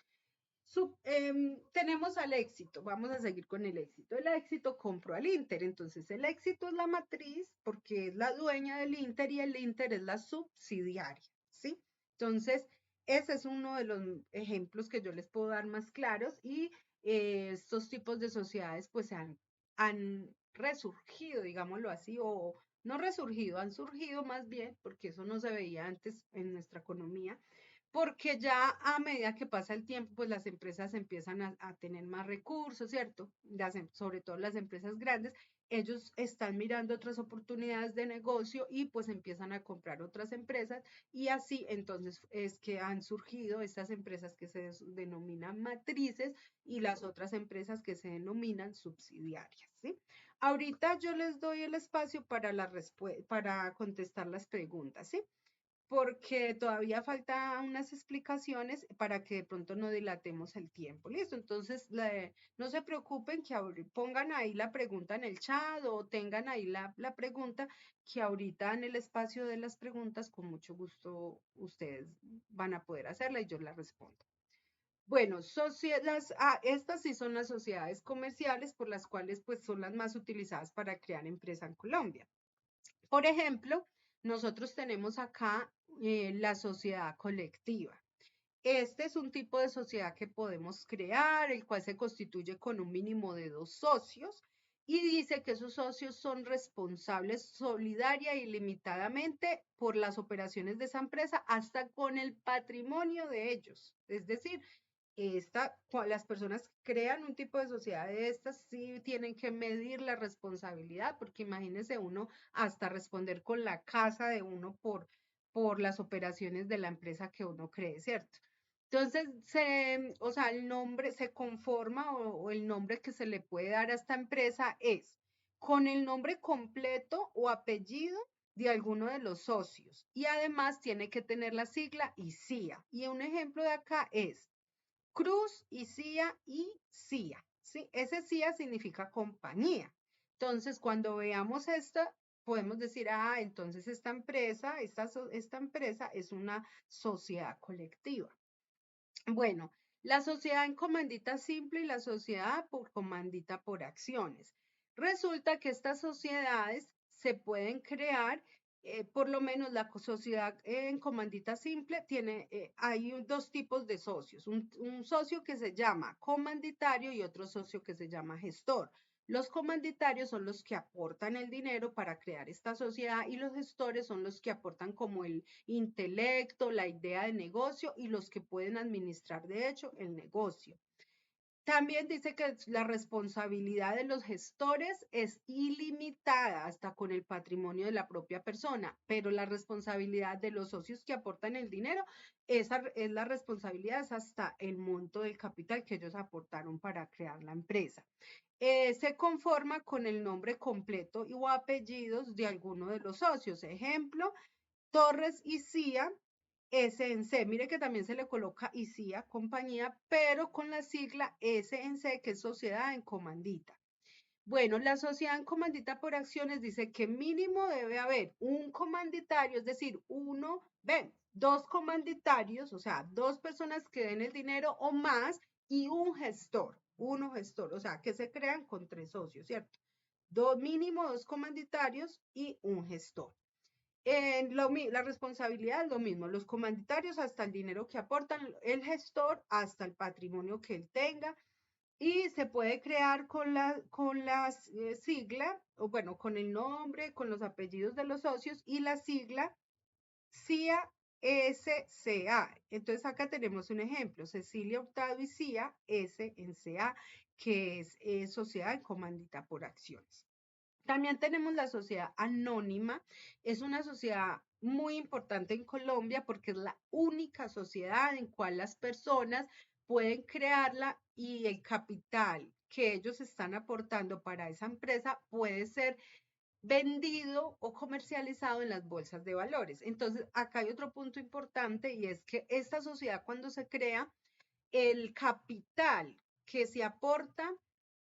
Tenemos al éxito, vamos a seguir con el éxito. El éxito compró al Inter, entonces el éxito es la matriz porque es la dueña del Inter y el Inter es la subsidiaria, ¿sí? Entonces, ese es uno de los ejemplos que yo les puedo dar más claros y estos tipos de sociedades pues han resurgido, digámoslo así, o no resurgido, han surgido más bien, porque eso no se veía antes en nuestra economía, porque ya a medida que pasa el tiempo, pues las empresas empiezan a tener más recursos, ¿cierto? Sobre todo las empresas grandes, ellos están mirando otras oportunidades de negocio y pues empiezan a comprar otras empresas y así entonces es que han surgido estas empresas que se denominan matrices y las otras empresas que se denominan subsidiarias, ¿sí? Ahorita yo les doy el espacio para para contestar las preguntas, ¿sí? Porque todavía falta unas explicaciones para que de pronto no dilatemos el tiempo. ¿Listo? Entonces, no se preocupen que pongan ahí la pregunta en el chat o tengan ahí la pregunta que ahorita en el espacio de las preguntas, con mucho gusto, ustedes van a poder hacerla y yo la respondo. Bueno, estas sí son las sociedades comerciales por las cuales pues son las más utilizadas para crear empresa en Colombia. Por ejemplo, nosotros tenemos acá la sociedad colectiva. Este es un tipo de sociedad que podemos crear, el cual se constituye con un mínimo de 2 socios y dice que esos socios son responsables solidaria y limitadamente por las operaciones de esa empresa hasta con el patrimonio de ellos. Es decir, las personas que crean un tipo de sociedad de estas sí tienen que medir la responsabilidad, porque imagínese uno hasta responder con la casa de uno por las operaciones de la empresa que uno cree, ¿cierto? Entonces, o sea, el nombre se conforma o el nombre que se le puede dar a esta empresa es con el nombre completo o apellido de alguno de los socios y además tiene que tener la sigla ICIA. Y un ejemplo de acá es Cruz y CIA, ¿sí? Ese CIA significa compañía. Entonces, cuando veamos esto, podemos decir, entonces esta empresa es una sociedad colectiva. Bueno, la sociedad en comandita simple y la sociedad por comandita por acciones. Resulta que estas sociedades se pueden crear, por lo menos la sociedad en comandita simple hay dos tipos de socios, un socio que se llama comanditario y otro socio que se llama gestor. Los comanditarios son los que aportan el dinero para crear esta sociedad y los gestores son los que aportan como el intelecto, la idea de negocio y los que pueden administrar de hecho el negocio. También dice que la responsabilidad de los gestores es ilimitada hasta con el patrimonio de la propia persona, pero la responsabilidad de los socios que aportan el dinero, esa es la responsabilidad es hasta el monto del capital que ellos aportaron para crear la empresa. Se conforma con el nombre completo o apellidos de alguno de los socios. Ejemplo, Torres y Cía, SNC. Mire que también se le coloca ICIA, compañía, pero con la sigla SNC, que es Sociedad en Comandita. Bueno, la sociedad en comandita por acciones dice que mínimo debe haber un comanditario, es decir, dos comanditarios, o sea, dos personas que den el dinero o más y uno gestor, o sea, que se crean con 3 socios, ¿cierto? Mínimo dos comanditarios y un gestor. La responsabilidad es lo mismo, los comanditarios hasta el dinero que aportan, el gestor hasta el patrimonio que él tenga y se puede crear con las sigla, o bueno, con el nombre, con los apellidos de los socios y la sigla CIA SCA. Entonces acá tenemos un ejemplo, Cecilia Hurtado y CIA SNCA, que es Sociedad en Comandita por Acciones. También tenemos la sociedad anónima, es una sociedad muy importante en Colombia porque es la única sociedad en cual las personas pueden crearla y el capital que ellos están aportando para esa empresa puede ser vendido o comercializado en las bolsas de valores. Entonces, acá hay otro punto importante y es que esta sociedad cuando se crea, el capital que se aporta,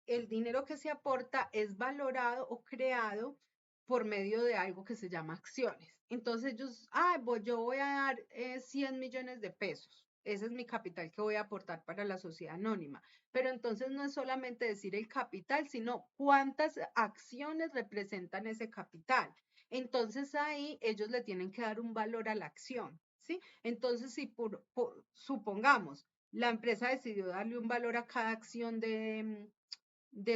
el dinero que se aporta es valorado o creado por medio de algo que se llama acciones. Entonces yo voy a dar 100 millones de pesos. Ese es mi capital que voy a aportar para la sociedad anónima. Pero entonces no es solamente decir el capital, sino cuántas acciones representan ese capital. Entonces ahí ellos le tienen que dar un valor a la acción, ¿sí? Entonces, si supongamos, la empresa decidió darle un valor a cada acción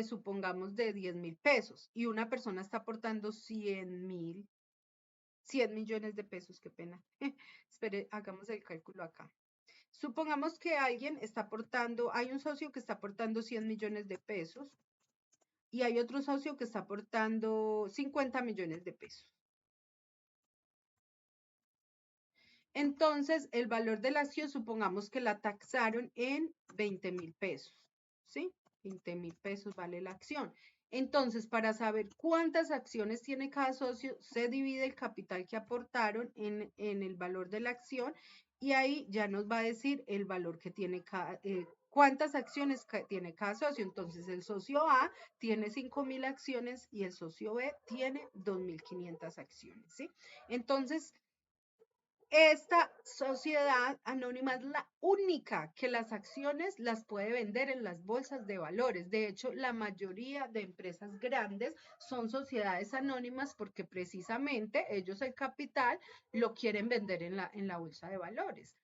supongamos, de 10.000 pesos y una persona está aportando 100 millones de pesos, qué pena. Espere, hagamos el cálculo acá. Supongamos que alguien está aportando, hay un socio que está aportando 100 millones de pesos y hay otro socio que está aportando 50 millones de pesos. Entonces, el valor de la acción, supongamos que la taxaron en 20.000 pesos, ¿sí? 20.000 pesos vale la acción. Entonces, para saber cuántas acciones tiene cada socio, se divide el capital que aportaron en el valor de la acción y ahí ya nos va a decir el valor que tiene cuántas acciones tiene cada socio. Entonces, el socio A tiene 5.000 acciones y el socio B tiene 2.500 acciones, ¿sí? Entonces, esta sociedad anónima es la única que las acciones las puede vender en las bolsas de valores. De hecho, la mayoría de empresas grandes son sociedades anónimas porque precisamente ellos el capital lo quieren vender en la bolsa de valores.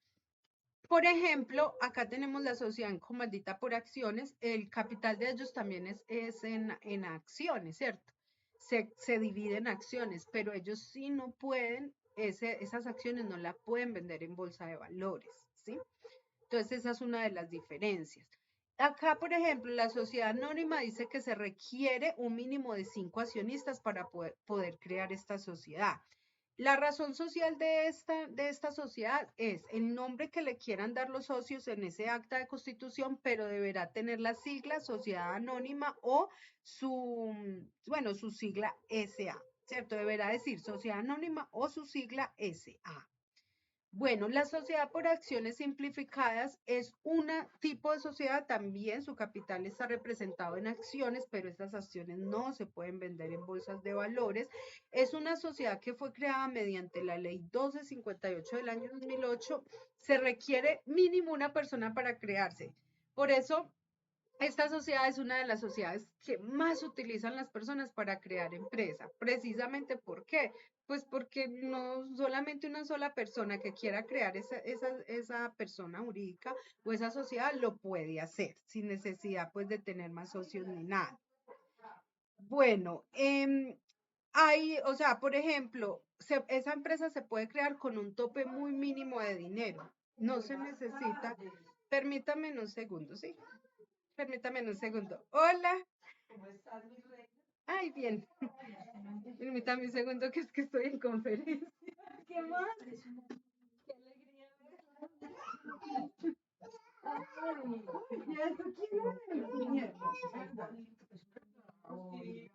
Por ejemplo, acá tenemos la sociedad comandita por acciones. El capital de ellos también es en acciones, ¿cierto? Se divide en acciones, pero ellos sí no pueden, esas acciones no las pueden vender en bolsa de valores, ¿sí? Entonces, esa es una de las diferencias. Acá, por ejemplo, la sociedad anónima dice que se requiere un mínimo de 5 accionistas para poder crear esta sociedad. La razón social de esta sociedad es el nombre que le quieran dar los socios en ese acta de constitución, pero deberá tener la sigla Sociedad Anónima o su sigla SA, ¿cierto? Deberá decir Sociedad Anónima o su sigla SA. Bueno, la sociedad por acciones simplificadas es un tipo de sociedad también, su capital está representado en acciones, pero estas acciones no se pueden vender en bolsas de valores. Es una sociedad que fue creada mediante la ley 1258 del año 2008. Se requiere mínimo una persona para crearse. Por eso, esta sociedad es una de las sociedades que más utilizan las personas para crear empresa. Precisamente, ¿por qué? Pues porque no solamente una sola persona que quiera crear esa persona jurídica o esa sociedad lo puede hacer sin necesidad pues de tener más socios ni nada. Bueno, o sea, por ejemplo, esa empresa se puede crear con un tope muy mínimo de dinero. No se necesita. Permítame un segundo, ¿sí? Permítame un segundo. Hola. ¿Cómo estás, mi reina? Ay, bien. Permítame un segundo que es que estoy en conferencia. ¿Qué más? Qué alegría verla. Ay, ¿y eso quién es? Mi nieto. Sí.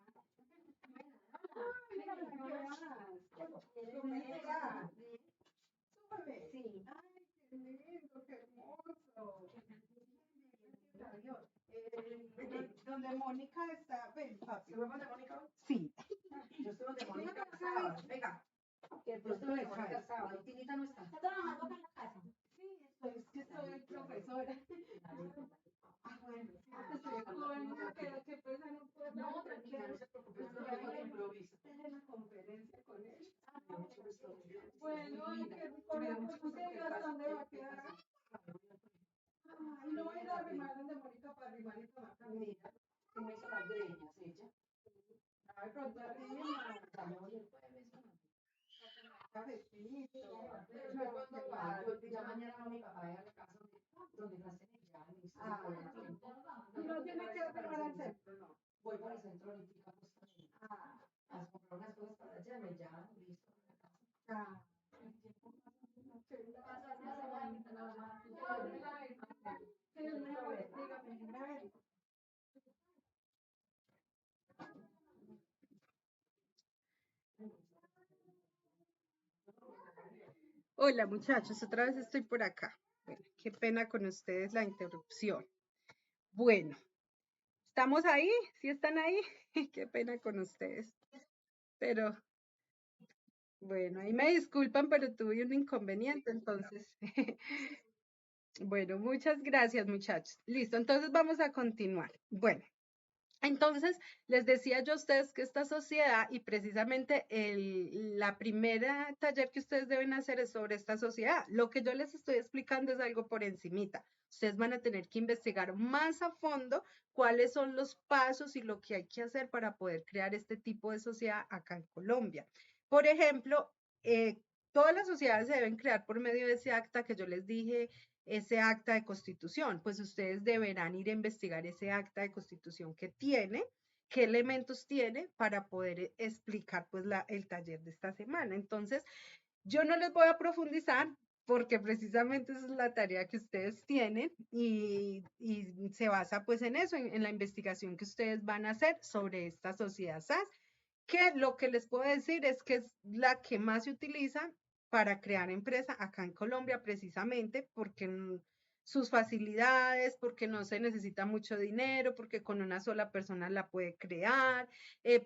Ay, ¿cómo estás? Súbeme. Sí. Ay, qué lindo, qué hermoso. Gracias a Dios. Donde Mónica está, ven, papi. ¿Estuve donde Mónica? Sí. Yo estuve donde Mónica el sábado. Venga. Yo estuve donde Mónica el sábado. Tinita no está. ¿Está trabajando acá en la casa? Sí, es que soy profesora. Ah, bueno. Estoy con, pero qué pesa no puedo. No, tranquila, no se preocupe. Estoy en una conferencia con él. Bueno, qué rico. ¿Cómo te digas dónde va a quedar? Ay, no voy a ir a arrimar donde Mónica para arrimar y tomar camisa. Se me hizo las greñas ella. Ay, pronto arriba. Ya voy el jueves, ¿no? Cafecito. ¿Cuándo va? Yo ya mañana va mi papá a la casa donde nacen ya. Y no tiene que arrimar al centro, ¿no? Voy para el centro ahorita, pues, a comprar unas cosas para allá, me llaman, listo. Ah. Hola muchachos, otra vez estoy por acá. Bueno, qué pena con ustedes la interrupción. Bueno, ¿estamos ahí? ¿Sí están ahí? Qué pena con ustedes. Pero bueno, ahí me disculpan, pero tuve un inconveniente, entonces. Bueno, muchas gracias muchachos. Listo, entonces vamos a continuar. Bueno. Entonces, les decía yo a ustedes que esta sociedad y precisamente la primera taller que ustedes deben hacer es sobre esta sociedad. Lo que yo les estoy explicando es algo por encimita. Ustedes van a tener que investigar más a fondo cuáles son los pasos y lo que hay que hacer para poder crear este tipo de sociedad acá en Colombia. Por ejemplo, todas las sociedades se deben crear por medio de ese acta que yo les dije, ese acta de constitución, pues ustedes deberán ir a investigar ese acta de constitución que tiene qué elementos tiene para poder explicar pues el taller de esta semana. Entonces, yo no les voy a profundizar porque precisamente esa es la tarea que ustedes tienen y se basa pues en eso, en la investigación que ustedes van a hacer sobre esta sociedad SAS, que lo que les puedo decir es que es la que más se utiliza para crear empresa acá en Colombia precisamente porque sus facilidades, porque no se necesita mucho dinero, porque con una sola persona la puede crear,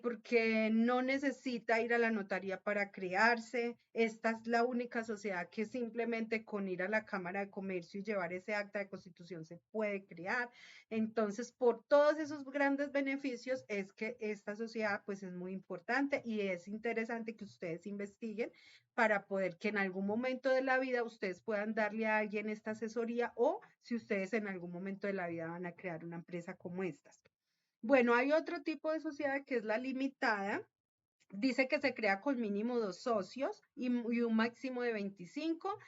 porque no necesita ir a la notaría para crearse. Esta es la única sociedad que simplemente con ir a la Cámara de Comercio y llevar ese acta de constitución se puede crear. Entonces, por todos esos grandes beneficios es que esta sociedad pues es muy importante y es interesante que ustedes investiguen para poder que en algún momento de la vida ustedes puedan darle a alguien esta asesoría o si ustedes en algún momento de la vida van a crear una empresa como estas. Bueno, hay otro tipo de sociedad que es la limitada. Dice que se crea con mínimo 2 socios y un máximo de 25.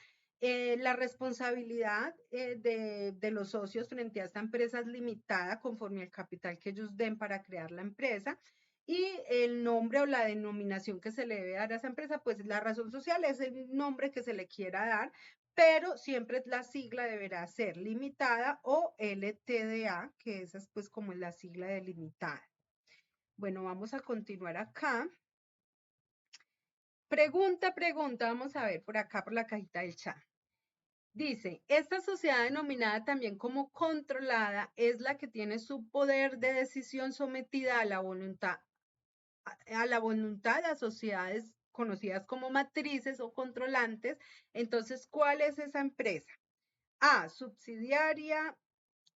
La responsabilidad de los socios frente a esta empresa es limitada conforme al capital que ellos den para crear la empresa. Y el nombre o la denominación que se le debe dar a esa empresa, pues la razón social es el nombre que se le quiera dar, pero siempre la sigla deberá ser limitada o LTDA, que esa es pues como la sigla de limitada. Bueno, vamos a continuar acá. Pregunta, vamos a ver por acá por la cajita del chat. Dice, esta sociedad denominada también como controlada es la que tiene su poder de decisión sometida a la voluntad de las sociedades conocidas como matrices o controlantes. Entonces, ¿cuál es esa empresa? A, subsidiaria,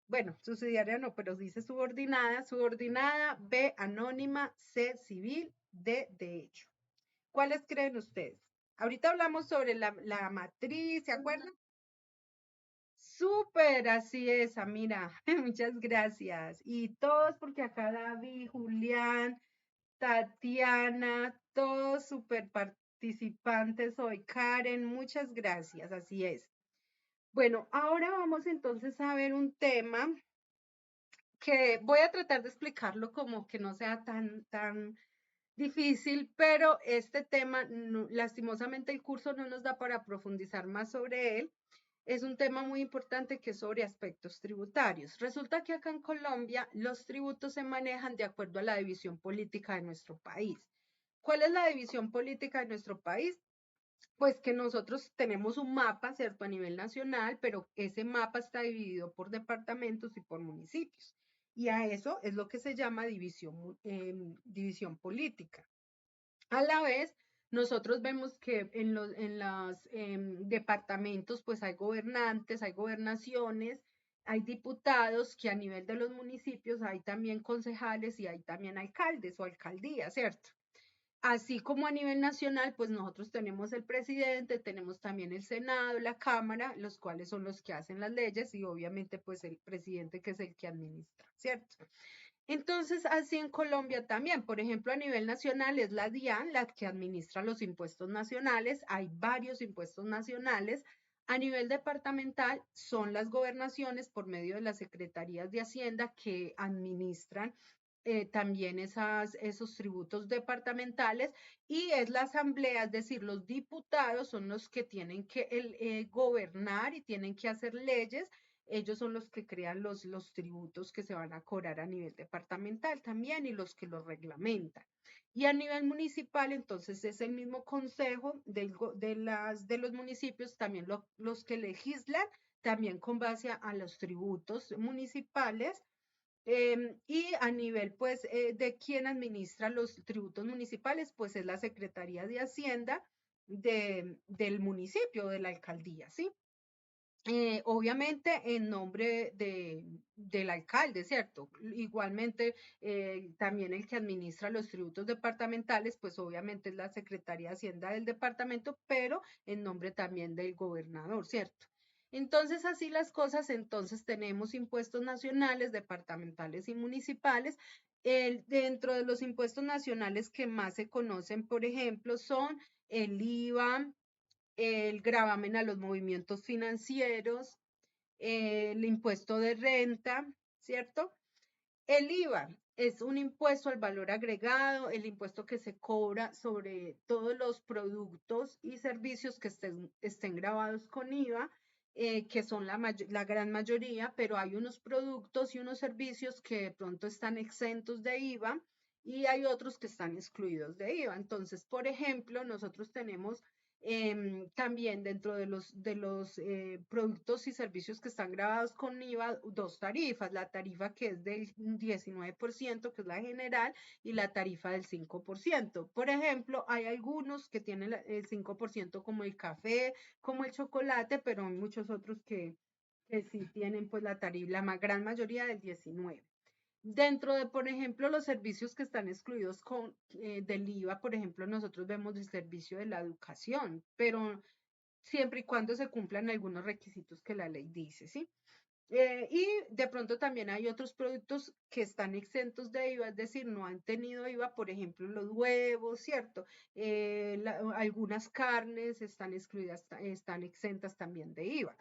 bueno, subsidiaria no, pero dice subordinada, B, anónima, C, civil, D, de hecho. ¿Cuáles creen ustedes? Ahorita hablamos sobre la matriz, ¿se acuerdan? Súper, así es, Amira. Muchas gracias. Y todos, porque acá David, Julián, Tatiana, todos súper participantes hoy. Karen, muchas gracias, así es. Bueno, ahora vamos entonces a ver un tema que voy a tratar de explicarlo como que no sea tan difícil, pero este tema, lastimosamente el curso no nos da para profundizar más sobre él. Es un tema muy importante que es sobre aspectos tributarios. Resulta que acá en Colombia los tributos se manejan de acuerdo a la división política de nuestro país. ¿Cuál es la división política de nuestro país? Pues que nosotros tenemos un mapa, ¿cierto? A nivel nacional, pero ese mapa está dividido por departamentos y por municipios. Y a eso es lo que se llama división política. A la vez, nosotros vemos que en los departamentos, pues hay gobernantes, hay gobernaciones, hay diputados, que a nivel de los municipios hay también concejales y hay también alcaldes o alcaldías, ¿cierto? Así como a nivel nacional, pues nosotros tenemos el presidente, tenemos también el Senado, la Cámara, los cuales son los que hacen las leyes y obviamente pues el presidente que es el que administra, ¿cierto? Entonces, así en Colombia también, por ejemplo, a nivel nacional es la DIAN la que administra los impuestos nacionales, hay varios impuestos nacionales. A nivel departamental son las gobernaciones por medio de las secretarías de Hacienda que administran también esos tributos departamentales y es la asamblea, es decir, los diputados son los que tienen que gobernar y tienen que hacer leyes. Ellos son los que crean los tributos que se van a cobrar a nivel departamental también y los que los reglamentan. Y a nivel municipal, entonces es el mismo consejo de los municipios, también los que legislan, también con base a los tributos municipales. Y a nivel, pues, de quién administra los tributos municipales, pues es la Secretaría de Hacienda del municipio, de la alcaldía, ¿sí? Obviamente en nombre del alcalde, ¿cierto? Igualmente, también el que administra los tributos departamentales, pues obviamente es la Secretaría de Hacienda del departamento, pero en nombre también del gobernador, ¿cierto? Entonces, así las cosas, entonces tenemos impuestos nacionales, departamentales y municipales. Dentro de los impuestos nacionales que más se conocen, por ejemplo, son el IVA, el gravamen a los movimientos financieros, el impuesto de renta, ¿cierto? El IVA. es un impuesto al valor agregado, el impuesto que se cobra sobre todos los productos y servicios que estén grabados con IVA, que son la gran mayoría, pero hay unos productos y unos servicios que de pronto están exentos de IVA y hay otros que están excluidos de IVA. Entonces, por ejemplo, nosotros tenemos también dentro de los productos y servicios que están grabados con IVA, dos tarifas, la tarifa que es del 19%, que es la general, y la tarifa del 5%. Por ejemplo, hay algunos que tienen el 5% como el café, como el chocolate, pero hay muchos otros que sí tienen pues la tarifa, la gran mayoría del 19%. Dentro de, por ejemplo, los servicios que están excluidos del IVA, por ejemplo, nosotros vemos el servicio de la educación, pero siempre y cuando se cumplan algunos requisitos que la ley dice, ¿sí? Y de pronto también hay otros productos que están exentos de IVA, es decir, no han tenido IVA, por ejemplo, los huevos, ¿cierto? Algunas carnes están excluidas, están exentas también de IVA.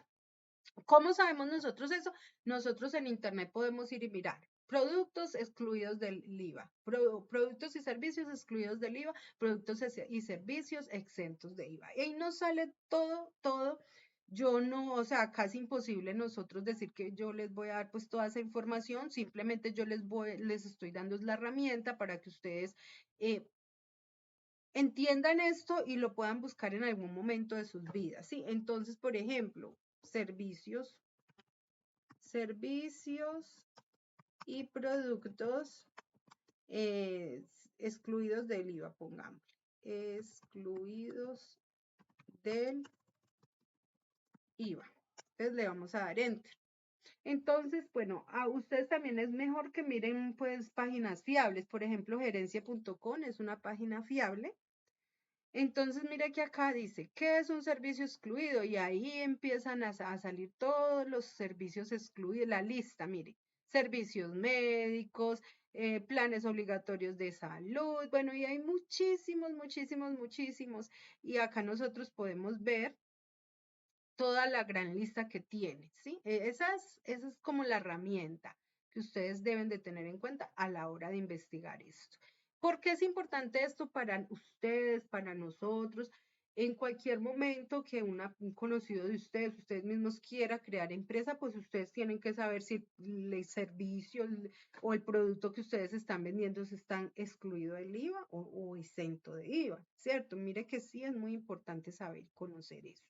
¿Cómo sabemos nosotros eso? Nosotros en Internet podemos ir y mirar. Productos excluidos del IVA, productos y servicios excluidos del IVA, productos y servicios exentos de IVA. Y ahí nos sale todo, todo. Yo no, o sea, casi imposible nosotros decir que yo les voy a dar pues toda esa información, simplemente yo les estoy dando la herramienta para que ustedes eh, entiendan esto y lo puedan buscar en algún momento de sus vidas, ¿sí? Entonces, por ejemplo, servicios y productos eh, excluidos del IVA, pongamos. Excluidos del IVA. Entonces le vamos a dar enter. Entonces, bueno, a ustedes también es mejor que miren pues páginas fiables. Por ejemplo, gerencia.com es una página fiable. Entonces, mire que acá dice, ¿qué es un servicio excluido? Y ahí empiezan a salir todos los servicios excluidos, la lista, mire, servicios médicos, planes obligatorios de salud, bueno, y hay muchísimos, muchísimos, muchísimos. Y acá nosotros podemos ver toda la gran lista que tiene, ¿sí? Esa es como la herramienta que ustedes deben de tener en cuenta a la hora de investigar esto. ¿Por qué es importante esto para ustedes, para nosotros? En cualquier momento que un conocido de ustedes mismos quiera crear empresa, pues ustedes tienen que saber si el servicio o el producto que ustedes están vendiendo se están excluido del IVA o exento de IVA, ¿cierto? Mire que sí es muy importante saber conocer esto.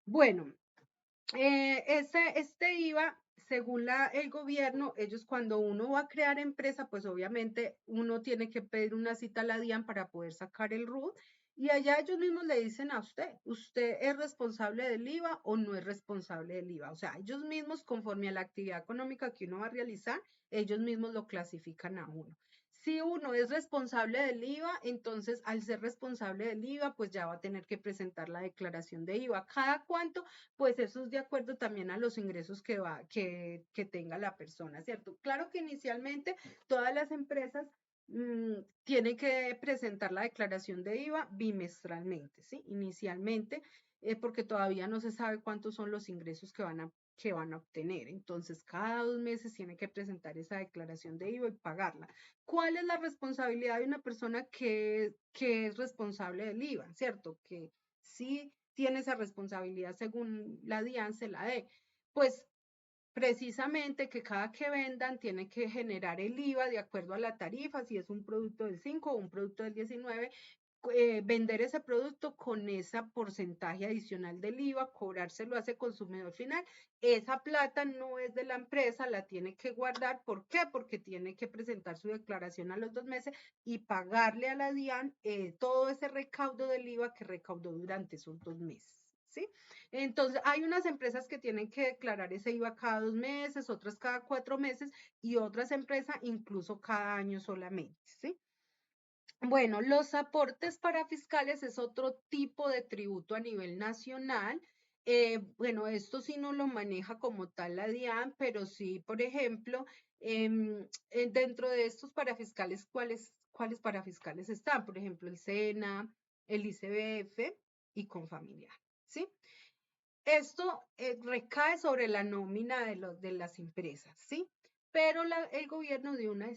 Bueno, este IVA, según el gobierno, ellos cuando uno va a crear empresa, pues obviamente uno tiene que pedir una cita a la DIAN para poder sacar el RUT y allá ellos mismos le dicen a ¿usted es responsable del IVA o no es responsable del IVA? O sea, ellos mismos, conforme a la actividad económica que uno va a realizar, ellos mismos lo clasifican a uno. Si uno es responsable del IVA, entonces al ser responsable del IVA, pues ya va a tener que presentar la declaración de IVA. ¿Cada cuánto? Pues eso es de acuerdo también a los ingresos que tenga la persona, ¿cierto? Claro que inicialmente todas las empresas tienen que presentar la declaración de IVA bimestralmente, ¿sí? Inicialmente, porque todavía no se sabe cuántos son los ingresos que van a obtener. Entonces, cada 2 meses tiene que presentar esa declaración de IVA y pagarla. ¿Cuál es la responsabilidad de una persona que es responsable del IVA, ¿cierto? Que sí tiene esa responsabilidad según la DIAN se la dé. Pues precisamente que cada que vendan tiene que generar el IVA de acuerdo a la tarifa, si es un producto del 5 o un producto del 19, vender ese producto con ese porcentaje adicional del IVA, cobrárselo a ese consumidor final. Esa plata no es de la empresa, la tiene que guardar. ¿Por qué? Porque tiene que presentar su declaración a los 2 meses y pagarle a la DIAN todo ese recaudo del IVA que recaudó durante esos 2 meses. ¿Sí? Entonces, hay unas empresas que tienen que declarar ese IVA cada 2 meses, otras cada 4 meses y otras empresas incluso cada año solamente, ¿sí? Bueno, los aportes parafiscales es otro tipo de tributo a nivel nacional. Bueno, esto sí no lo maneja como tal la DIAN, pero sí, por ejemplo, dentro de estos parafiscales, ¿cuáles parafiscales están? Por ejemplo, el SENA, el ICBF y Confamiliar, ¿sí? Esto recae sobre la nómina de las empresas, ¿sí? pero el gobierno dio una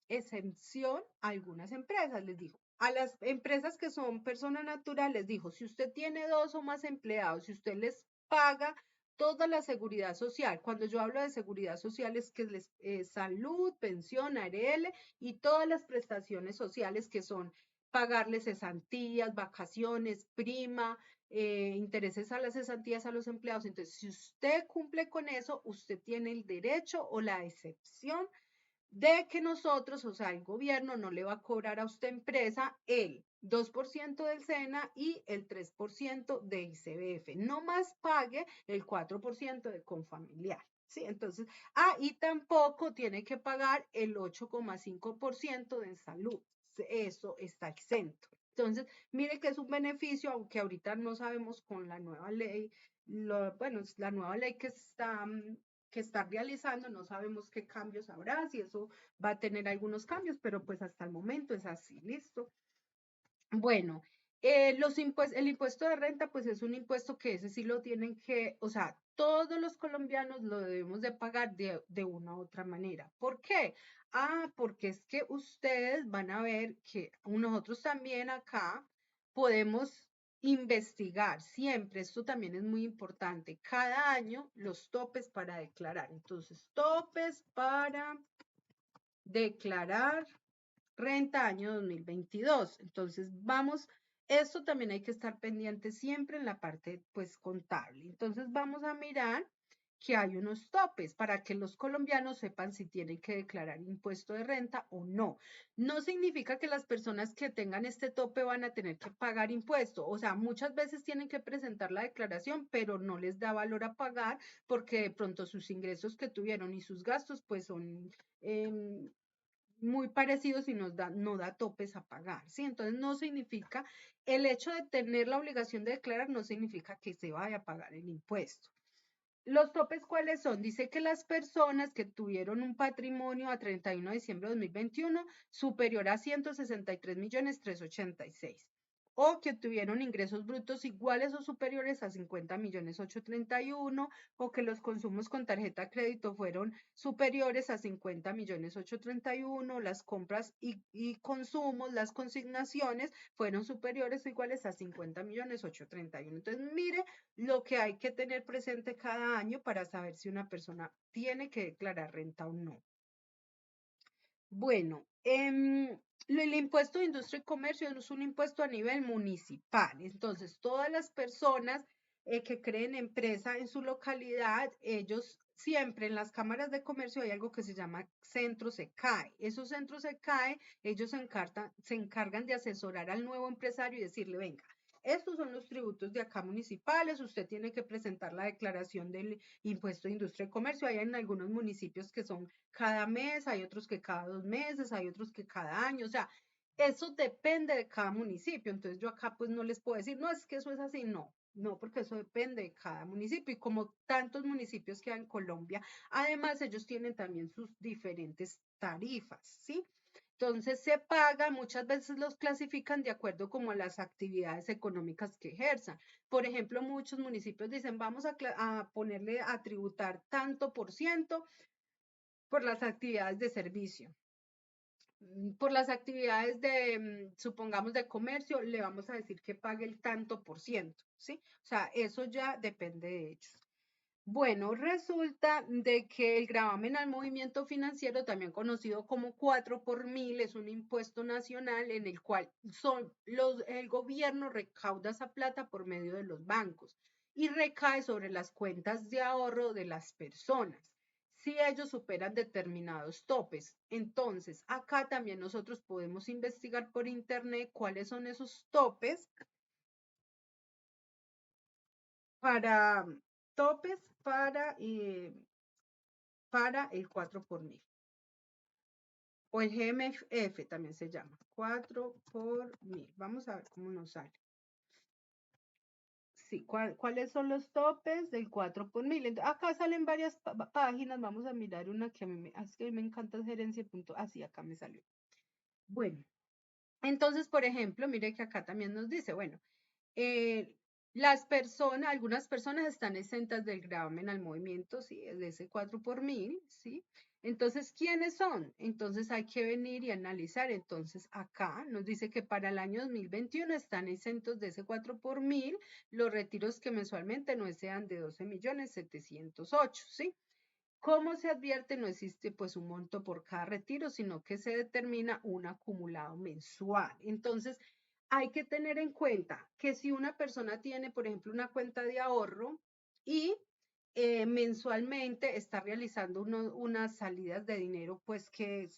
exención a algunas empresas, les dijo. A las empresas que son personas naturales, dijo, si usted tiene dos o más empleados, si usted les paga toda la seguridad social, cuando yo hablo de seguridad social es que les salud, pensión, ARL y todas las prestaciones sociales que son pagarles cesantías, vacaciones, prima, intereses a las cesantías a los empleados. Entonces, si usted cumple con eso, usted tiene el derecho o la excepción de que nosotros, o sea, el gobierno no le va a cobrar a usted empresa el 2% del SENA y el 3% de ICBF. No más pague el 4% de Confamiliar. ¿Sí? Entonces, y tampoco tiene que pagar el 8,5% de salud. Eso está exento. Entonces, mire que es un beneficio, aunque ahorita no sabemos con la nueva ley, bueno, la nueva ley que está realizando, no sabemos qué cambios habrá, si eso va a tener algunos cambios, pero pues hasta el momento es así, listo. Bueno, el impuesto de renta, pues es un impuesto que ese sí lo tienen que, o sea, todos los colombianos lo debemos de pagar de una u otra manera. ¿Por qué? Porque es que ustedes van a ver que nosotros también acá podemos investigar siempre, esto también es muy importante, cada año los topes para declarar. Entonces, topes para declarar renta año 2022. Entonces, esto también hay que estar pendiente siempre en la parte, pues, contable. Entonces, vamos a mirar que hay unos topes para que los colombianos sepan si tienen que declarar impuesto de renta o no. No significa que las personas que tengan este tope van a tener que pagar impuesto. O sea, muchas veces tienen que presentar la declaración, pero no les da valor a pagar porque de pronto sus ingresos que tuvieron y sus gastos, pues, son muy parecidos y no da topes a pagar, ¿sí? Entonces no significa, el hecho de tener la obligación de declarar no significa que se vaya a pagar el impuesto. ¿Los topes cuáles son? Dice que las personas que tuvieron un patrimonio a 31 de diciembre de 2021 superior a 163.386.000 o que tuvieron ingresos brutos iguales o superiores a 50.831.000 o que los consumos con tarjeta de crédito fueron superiores a 50.831.000, las compras y consumos, las consignaciones fueron superiores o iguales a 50.831.000. Entonces, mire lo que hay que tener presente cada año para saber si una persona tiene que declarar renta o no. Bueno, el impuesto de industria y comercio es un impuesto a nivel municipal. Entonces, todas las personas que creen empresa en su localidad, ellos siempre en las cámaras de comercio hay algo que se llama centro SECAE. Esos centros SECAE, ellos se encargan de asesorar al nuevo empresario y decirle, venga, estos son los tributos de acá municipales, usted tiene que presentar la declaración del impuesto de industria y comercio. Hay en algunos municipios que son cada mes, hay otros que cada 2 meses, hay otros que cada año, o sea, eso depende de cada municipio. Entonces yo acá pues no les puedo decir, no, es que eso es así, no, porque eso depende de cada municipio y como tantos municipios que hay en Colombia, además ellos tienen también sus diferentes tarifas, ¿sí? Entonces se paga, muchas veces los clasifican de acuerdo como a las actividades económicas que ejerzan. Por ejemplo, muchos municipios dicen, vamos a ponerle a tributar tanto por ciento por las actividades de servicio. Por las actividades supongamos, de comercio, le vamos a decir que pague el tanto por ciento, ¿sí? O sea, eso ya depende de ellos. Bueno, resulta de que el gravamen al movimiento financiero, también conocido como 4 por mil, es un impuesto nacional en el cual el gobierno recauda esa plata por medio de los bancos y recae sobre las cuentas de ahorro de las personas si ellos superan determinados topes. Entonces, acá también nosotros podemos investigar por internet cuáles son esos topes para topes para el 4 por mil. O el GMF también se llama. 4 por mil. Vamos a ver cómo nos sale. Sí, ¿cuáles son los topes del 4 por mil? Entonces, acá salen varias páginas. Vamos a mirar una que es que a mí me encanta gerencia. Así, acá me salió. Bueno, entonces, por ejemplo, mire que acá también nos dice, bueno, Algunas personas están exentas del gravamen al movimiento, sí, es de ese 4 por mil, sí. Entonces, ¿quiénes son? Entonces hay que venir y analizar. Entonces, acá nos dice que para el año 2021 están exentos de ese 4 por mil los retiros que mensualmente no sean de 12.708.000, ¿sí? ¿Cómo se advierte? No existe pues un monto por cada retiro, sino que se determina un acumulado mensual. Entonces, hay que tener en cuenta que si una persona tiene, por ejemplo, una cuenta de ahorro y mensualmente está realizando unas salidas de dinero pues que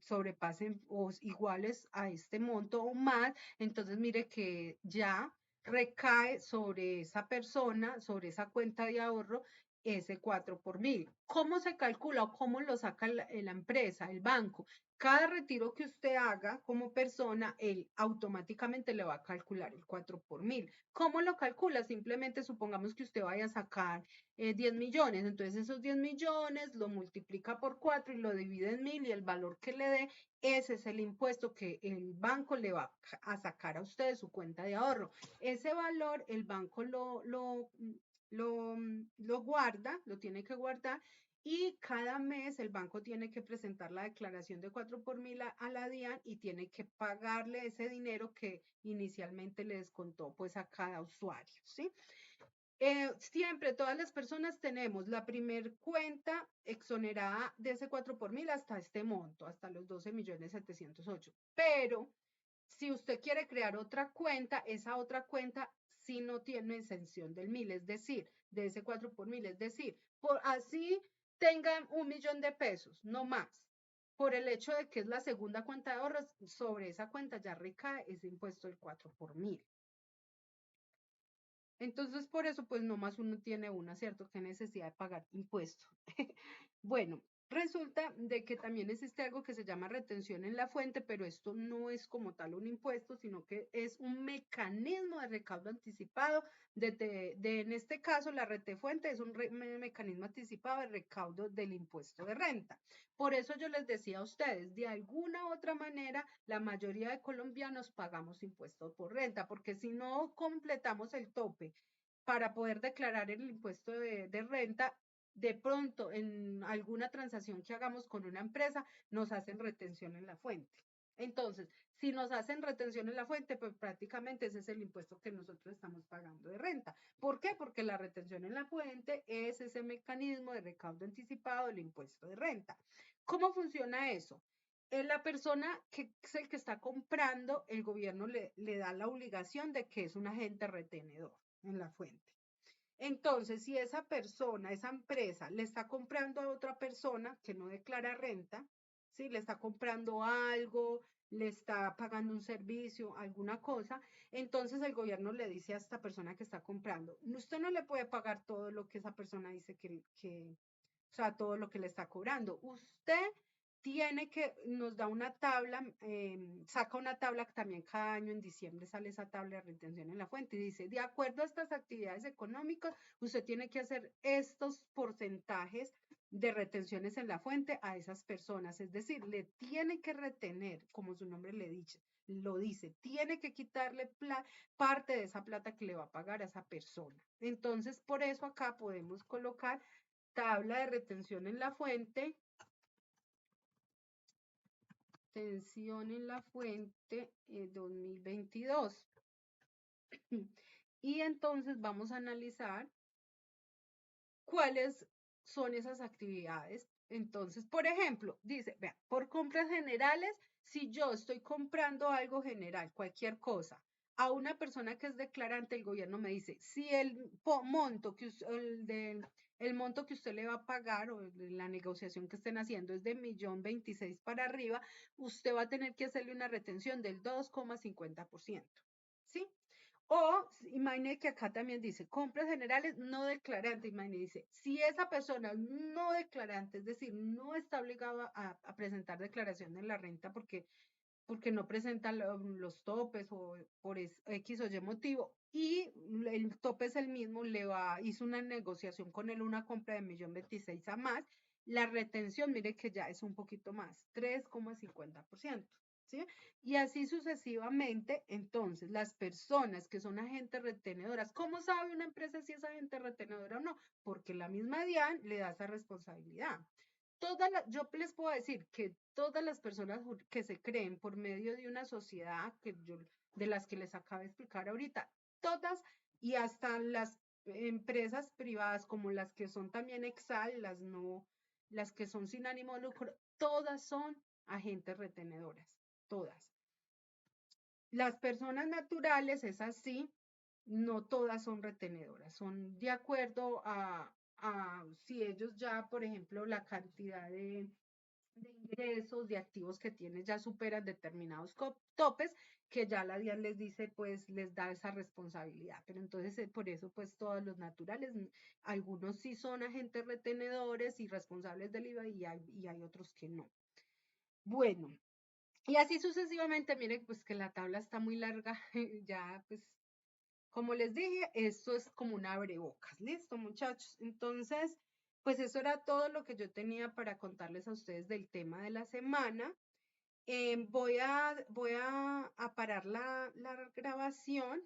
sobrepasen o iguales a este monto o más, entonces mire que ya recae sobre esa persona, sobre esa cuenta de ahorro, ese 4 por mil. ¿Cómo se calcula o cómo lo saca la empresa, el banco? Cada retiro que usted haga como persona, él automáticamente le va a calcular el 4 por mil. ¿Cómo lo calcula? Simplemente supongamos que usted vaya a sacar 10 millones, entonces esos 10 millones lo multiplica por 4 y lo divide en mil y el valor que le dé, ese es el impuesto que el banco le va a sacar a usted de su cuenta de ahorro. Ese valor el banco lo guarda, lo tiene que guardar y cada mes el banco tiene que presentar la declaración de 4 por mil a la DIAN y tiene que pagarle ese dinero que inicialmente le descontó pues a cada usuario, ¿sí? Siempre todas las personas tenemos la primer cuenta exonerada de ese 4 por mil hasta este monto, hasta los 12.708.000. Pero si usted quiere crear otra cuenta, esa otra cuenta sí no tiene exención del mil, es decir, de ese 4 por mil, es decir, por así tengan 1.000.000 de pesos, no más. Por el hecho de que es la segunda cuenta de ahorros, sobre esa cuenta ya recae ese impuesto del 4 por mil. Entonces, por eso, pues nomás uno tiene una, ¿cierto? ¿Qué necesidad de pagar impuestos? Bueno, resulta de que también existe algo que se llama retención en la fuente, pero esto no es como tal un impuesto, sino que es un mecanismo de recaudo anticipado. En este caso, la retefuente es un mecanismo anticipado de recaudo del impuesto de renta. Por eso yo les decía a ustedes, de alguna u otra manera, la mayoría de colombianos pagamos impuestos por renta, porque si no completamos el tope para poder declarar el impuesto de renta, de pronto en alguna transacción que hagamos con una empresa, nos hacen retención en la fuente. Entonces, si nos hacen retención en la fuente, pues prácticamente ese es el impuesto que nosotros estamos pagando de renta. ¿Por qué? Porque la retención en la fuente es ese mecanismo de recaudo anticipado del impuesto de renta. ¿Cómo funciona eso? La persona que es el que está comprando, el gobierno le da la obligación de que es un agente retenedor en la fuente. Entonces, si esa persona, esa empresa, le está comprando a otra persona que no declara renta, ¿sí? Le está comprando algo, le está pagando un servicio, alguna cosa, entonces el gobierno le dice a esta persona que está comprando, usted no le puede pagar todo lo que esa persona dice o sea, todo lo que le está cobrando. Usted tiene que, nos da una tabla, saca una tabla que también cada año en diciembre sale esa tabla de retención en la fuente y dice, de acuerdo a estas actividades económicas, usted tiene que hacer estos porcentajes de retenciones en la fuente a esas personas, es decir, le tiene que retener, como su nombre lo dice, tiene que quitarle parte de esa plata que le va a pagar a esa persona. Entonces, por eso acá podemos colocar tabla de retención en la fuente, tensión en la fuente 2022. Y entonces vamos a analizar cuáles son esas actividades. Entonces, por ejemplo, dice, vea, por compras generales, si yo estoy comprando algo general, cualquier cosa, a una persona que es declarante, el gobierno me dice, si el monto que el monto que usted le va a pagar o la negociación que estén haciendo es de 1.026.000 para arriba, usted va a tener que hacerle una retención del 2,50%. ¿Sí? O imagine que acá también dice compras generales no declarantes. Imagine, dice, si esa persona no declarante, es decir, no está obligado a presentar declaración de la renta porque no presenta los topes o por X o Y motivo y el tope es el mismo, hizo una negociación con él, una compra de 1.026.000 a más, la retención, mire que ya es un poquito más, 3,50%. ¿sí? Y así sucesivamente, entonces, las personas que son agentes retenedoras, ¿cómo sabe una empresa si es agente retenedora o no? Porque la misma DIAN le da esa responsabilidad. Yo les puedo decir que todas las personas que se creen por medio de una sociedad de las que les acabo de explicar ahorita, todas y hasta las empresas privadas como las que son también Exal, las que son sin ánimo de lucro, todas son agentes retenedoras, todas. Las personas naturales es así, no todas son retenedoras, son de acuerdo a si ellos ya, por ejemplo, la cantidad de ingresos, de activos que tienen ya superan determinados topes, que ya la DIAN les dice, pues les da esa responsabilidad. Pero entonces, por eso, pues todos los naturales, algunos sí son agentes retenedores y responsables del IVA y hay otros que no. Bueno, y así sucesivamente, miren, pues que la tabla está muy larga, ya pues como les dije, esto es como un abrebocas. ¿Listo, muchachos? Entonces, pues eso era todo lo que yo tenía para contarles a ustedes del tema de la semana. Voy a parar la grabación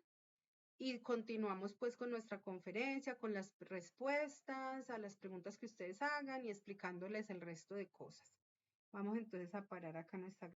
y continuamos pues con nuestra conferencia, con las respuestas a las preguntas que ustedes hagan y explicándoles el resto de cosas. Vamos entonces a parar acá nuestra